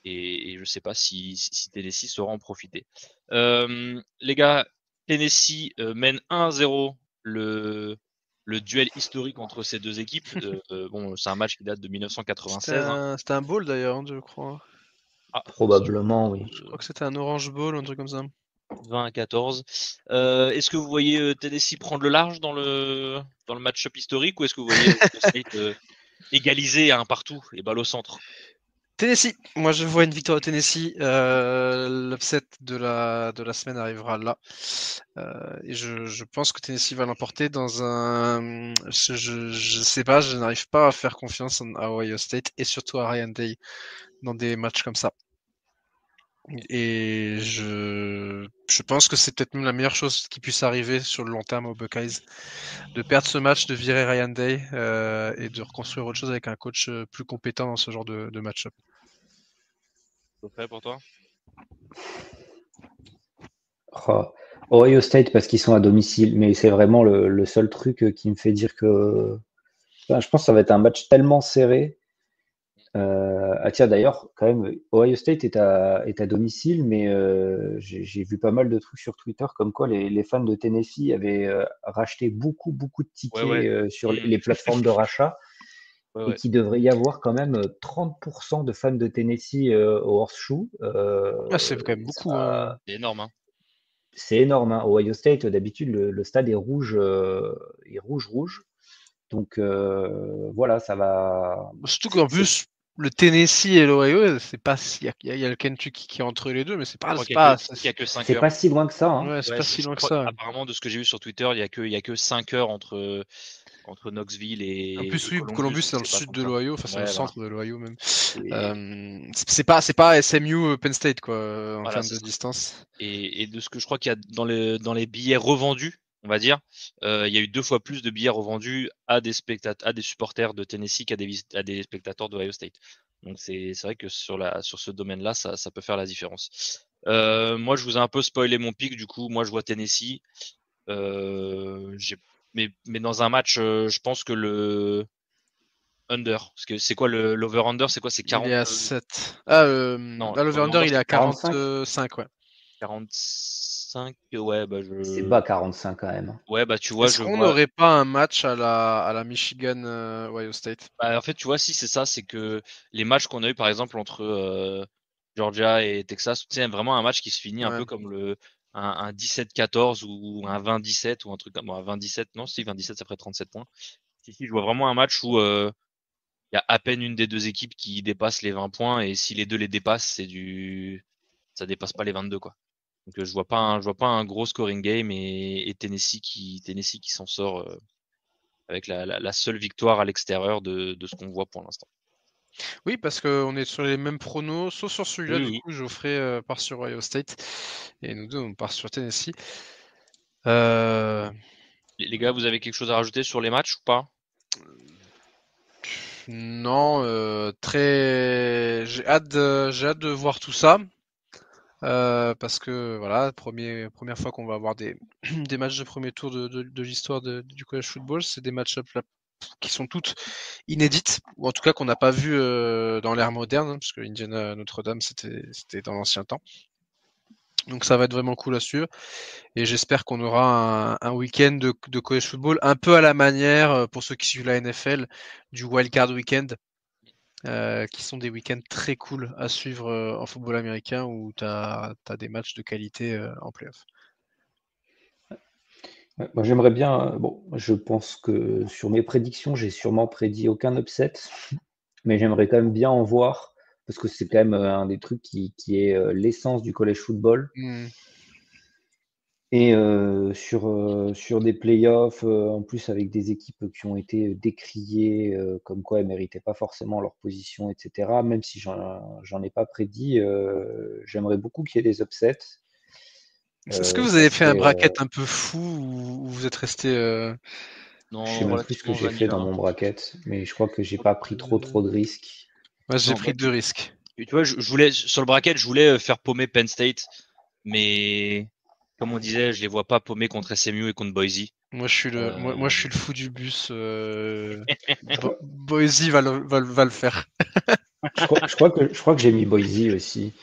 Et je sais pas si Tennessee saura en profiter. Les gars, Tennessee mène 1-0 le duel historique entre ces deux équipes. Bon, c'est un match qui date de 1996. C'était un bowl d'ailleurs, je crois. Ah, probablement, oui. Je crois que c'était un Orange Bowl, un truc comme ça. 20-14. Est-ce que vous voyez Tennessee prendre le large dans le match-up historique ou est-ce que vous voyez State égaliser à un partout et balle au centre? Tennessee, moi je vois une victoire de Tennessee. L'upset de la semaine arrivera là. Et je pense que Tennessee va l'emporter dans un. Je sais pas, je n'arrive pas à faire confiance à Ohio State et surtout à Ryan Day dans des matchs comme ça. Et je pense que c'est peut-être même la meilleure chose qui puisse arriver sur le long terme aux Buckeyes, de perdre ce match, de virer Ryan Day et de reconstruire autre chose avec un coach plus compétent dans ce genre de match-up. C'est prêt pour toi? Ohio State parce qu'ils sont à domicile, mais c'est vraiment le seul truc qui me fait dire que. Enfin, je pense que ça va être un match tellement serré. Tiens, d'ailleurs, quand même, Ohio State est à domicile, mais j'ai vu pas mal de trucs sur Twitter comme quoi les fans de Tennessee avaient racheté beaucoup de tickets sur les plateformes de rachat et qu'il devrait y avoir quand même 30% de fans de Tennessee au Horseshoe. C'est quand même beaucoup. C'est énorme. Hein. C'est énorme. Hein. Ohio State, d'habitude, le stade est rouge, rouge. Donc voilà, ça va. Surtout qu'en plus, le Tennessee et l'Ohio, c'est pas il y a le Kentucky qui est entre les deux, mais c'est pas que 5 c'est heures. pas si loin que ça. Hein. Ouais, c'est pas si loin que ça. Apparemment, de ce que j'ai vu sur Twitter, il y a que 5 heures entre Knoxville et. En plus, oui, Columbus, c'est dans le sud de l'Ohio, enfin, c'est dans le centre de l'Ohio même. C'est pas SMU Penn State, quoi, en termes de distance. Et de ce que je crois qu'il y a dans les billets revendus, on va dire, il y a eu 2 fois plus de billets revendus à des supporters de Tennessee qu'à des spectateurs d'Ohio State. Donc c'est vrai que sur ce domaine-là, ça peut faire la différence. Moi, je vous ai un peu spoilé mon pick, du coup, moi je vois Tennessee. Mais dans un match, je pense que le under, parce que c'est quoi l'over-under, c'est quoi, c'est 40. Il est à 7. Non, l'over-under il est à 45, ouais. 45, ouais, bah c'est bas 45 quand même. Ouais, bah tu vois, est-ce qu'on n'aurait pas un match à la Michigan Ohio State? Bah, en fait, tu vois, si c'est ça, c'est que les matchs qu'on a eu par exemple entre Georgia et Texas, c'est vraiment un match qui se finit un peu comme un 17-14 ou un 20-17 ou un truc comme un 20-17, non, si 20-17 ça ferait 37 points. Si, je vois vraiment un match où il y a à peine une des deux équipes qui dépasse les 20 points et si les deux les dépassent, ça dépasse pas les 22 quoi. Donc je vois pas un gros scoring game et Tennessee qui s'en sort avec la seule victoire à l'extérieur de ce qu'on voit pour l'instant. Oui, parce qu'on est sur les mêmes pronos, sauf sur celui-là, du coup, Geoffrey part sur Ohio State, et nous deux, on part sur Tennessee. Les gars, vous avez quelque chose à rajouter sur les matchs ou pas? Non, j'ai hâte de voir tout ça. Parce que voilà, première fois qu'on va avoir des matchs de premier tour de l'histoire du college football, c'est des match-ups qui sont toutes inédites, ou en tout cas qu'on n'a pas vu dans l'ère moderne, hein, parce que Indiana Notre-Dame c'était dans l'ancien temps. Donc ça va être vraiment cool à suivre. Et j'espère qu'on aura un week-end de college football un peu à la manière, pour ceux qui suivent la NFL, du Wildcard Weekend. Qui sont des week-ends très cool à suivre en football américain où tu as des matchs de qualité en playoff. Moi, j'aimerais bien. Bon, je pense que sur mes prédictions, j'ai sûrement prédit aucun upset, mais j'aimerais quand même bien en voir parce que c'est quand même un des trucs qui est l'essence du college football. Et sur des playoffs, en plus avec des équipes qui ont été décriées comme quoi elles ne méritaient pas forcément leur position, etc. Même si j'en ai pas prédit, j'aimerais beaucoup qu'il y ait des upsets. Est-ce que vous avez fait un bracket un peu fou ou vous êtes resté Non, je sais même plus ce que j'ai fait dans mon bracket, mais je crois que j'ai pas pris trop de risques. Moi, j'ai pris 2 risques. Tu vois, je voulais sur le bracket, je voulais faire paumer Penn State, mais comme on disait, je les vois pas paumer contre SMU et contre Boise. Moi, je suis le fou du bus. Boise va le faire. Je crois que j'ai mis Boise aussi,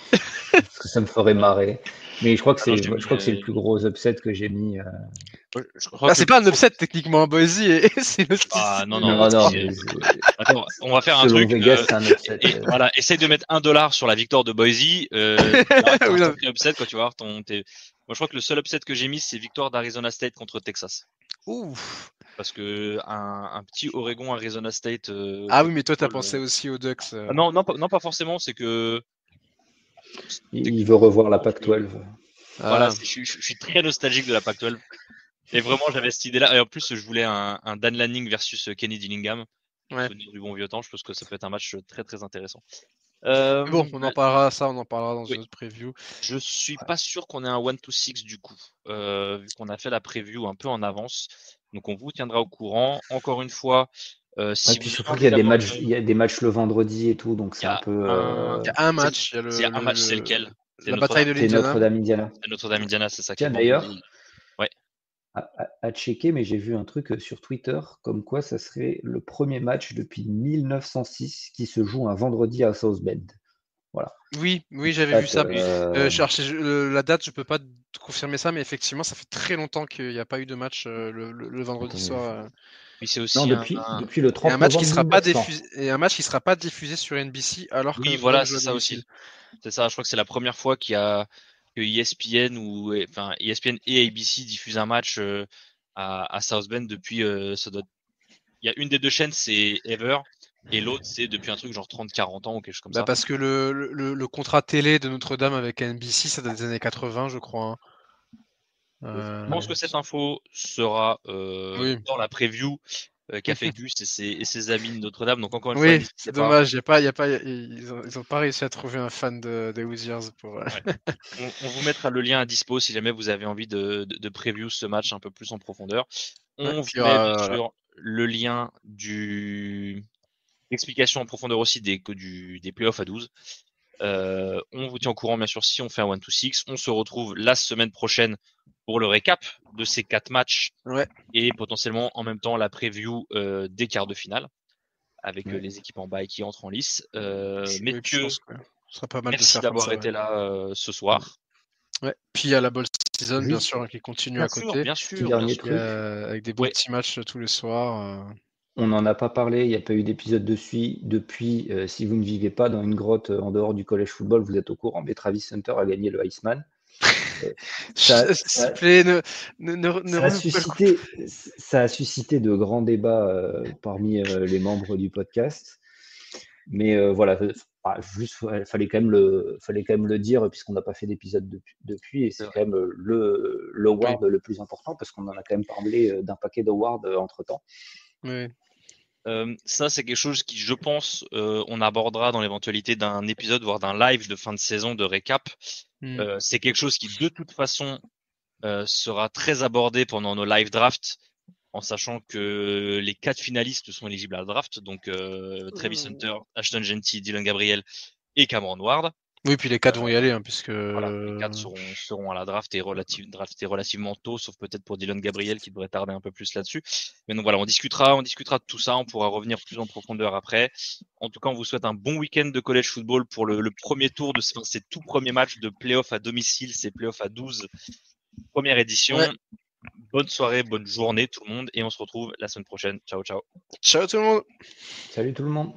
parce que ça me ferait marrer. Mais je crois que c'est le plus gros upset que j'ai mis. C'est pas un upset techniquement, Boise et c'est le non. Attends, on va faire un truc. Vegas, c'est un upset. Voilà, essaye de mettre $1 sur la victoire de Boise. Un upset quand tu vas voir Moi, je crois que le seul upset que j'ai mis, c'est victoire d'Arizona State contre Texas. Ouf. Parce que un petit Oregon Arizona State. Ah oui, mais toi, t'as pensé aussi aux Ducks. Non, pas forcément. C'est que il veut revoir la Pac-12. Voilà, je suis très nostalgique de la Pac-12. Et vraiment, j'avais cette idée-là. Et en plus, je voulais un Dan Lanning versus Kenny Dillingham. Souvenir du bon vieux temps. Je pense que ça peut être un match très très intéressant. Bon, on en parlera dans une autre preview. Je suis pas sûr qu'on ait un 1-2-6 du coup, vu qu'on a fait la preview un peu en avance. Donc on vous tiendra au courant. Encore une fois, si puis surtout qu'il y a des matchs, il y a des matchs le vendredi et tout, donc c'est un peu. Il y a un match. Il y a un match, c'est lequel? La bataille de l'Indiana. Notre-Dame-Indiana. C'est Notre-Dame-Indiana, c'est ça. Tiens, d'ailleurs. Ouais. À checker, mais j'ai vu un truc sur Twitter comme quoi ça serait le premier match depuis 1906 qui se joue un vendredi à South Bend. Voilà. Oui, j'avais vu ça. La date, je peux pas te confirmer ça, mais effectivement, ça fait très longtemps qu'il n'y a pas eu de match le vendredi soir. Puis c'est aussi depuis le 30 et un match qui sera pas diffusé et un match qui sera pas diffusé sur NBC alors que voilà, c'est ça aussi. C'est ça, je crois que c'est la première fois que ESPN ESPN et ABC diffusent un match à South Bend depuis il y a une des deux chaînes, c'est Ever, et l'autre c'est depuis un truc genre 30-40 ans ou quelque chose comme ça. Parce que le contrat télé de Notre-Dame avec NBC, ça date des années 80, je crois. Je pense que cette info sera dans la preview qu'a fait Gus et ses amis de Notre-Dame. Donc encore une fois, c'est dommage, ils ont pas réussi à trouver un fan des Hoosiers pour. On vous mettra le lien à dispo si jamais vous avez envie de preview ce match un peu plus en profondeur. On vous met bien sûr le lien du explication en profondeur aussi des playoffs à 12. On vous tient au courant bien sûr si on fait un 1-2-6. On se retrouve la semaine prochaine pour le récap de ces 4 matchs et potentiellement en même temps la preview des quarts de finale avec les équipes en bas qui entrent en lice. Messieurs, ce sera pas mal merci d'avoir été là ce soir. Puis il y a la Bowl Season bien sûr qui continue à côté. Bien sûr. Avec des bons petits matchs tous les soirs. On n'en a pas parlé, il n'y a pas eu d'épisode depuis. Si vous ne vivez pas dans une grotte en dehors du college football, vous êtes au courant, mais Travis Hunter a gagné le Iceman. Ça a suscité de grands débats parmi les membres du podcast. Mais voilà, juste fallait quand même le dire puisqu'on n'a pas fait d'épisode depuis et c'est quand même le award le plus important parce qu'on en a quand même parlé d'un paquet d'awards entre temps. Oui. Ça, c'est quelque chose qui, je pense, on abordera dans l'éventualité d'un épisode, voire d'un live de fin de saison de récap. C'est quelque chose qui, de toute façon, sera très abordé pendant nos live drafts, en sachant que les 4 finalistes sont éligibles à la draft, donc Travis Hunter, Ashton Genty, Dylan Gabriel et Cameron Ward. Oui, puis les 4 vont y aller, puisque voilà, les 4 seront à la draft et draftés relativement tôt, sauf peut-être pour Dylan Gabriel qui devrait tarder un peu plus là-dessus. Mais donc voilà, on discutera de tout ça, on pourra revenir plus en profondeur après. En tout cas, on vous souhaite un bon week-end de college football pour le premier tour de ces tout premiers matchs de playoff à domicile, ces playoffs à 12, première édition. Ouais. Bonne soirée, bonne journée tout le monde et on se retrouve la semaine prochaine. Ciao, ciao. Ciao tout le monde. Salut tout le monde.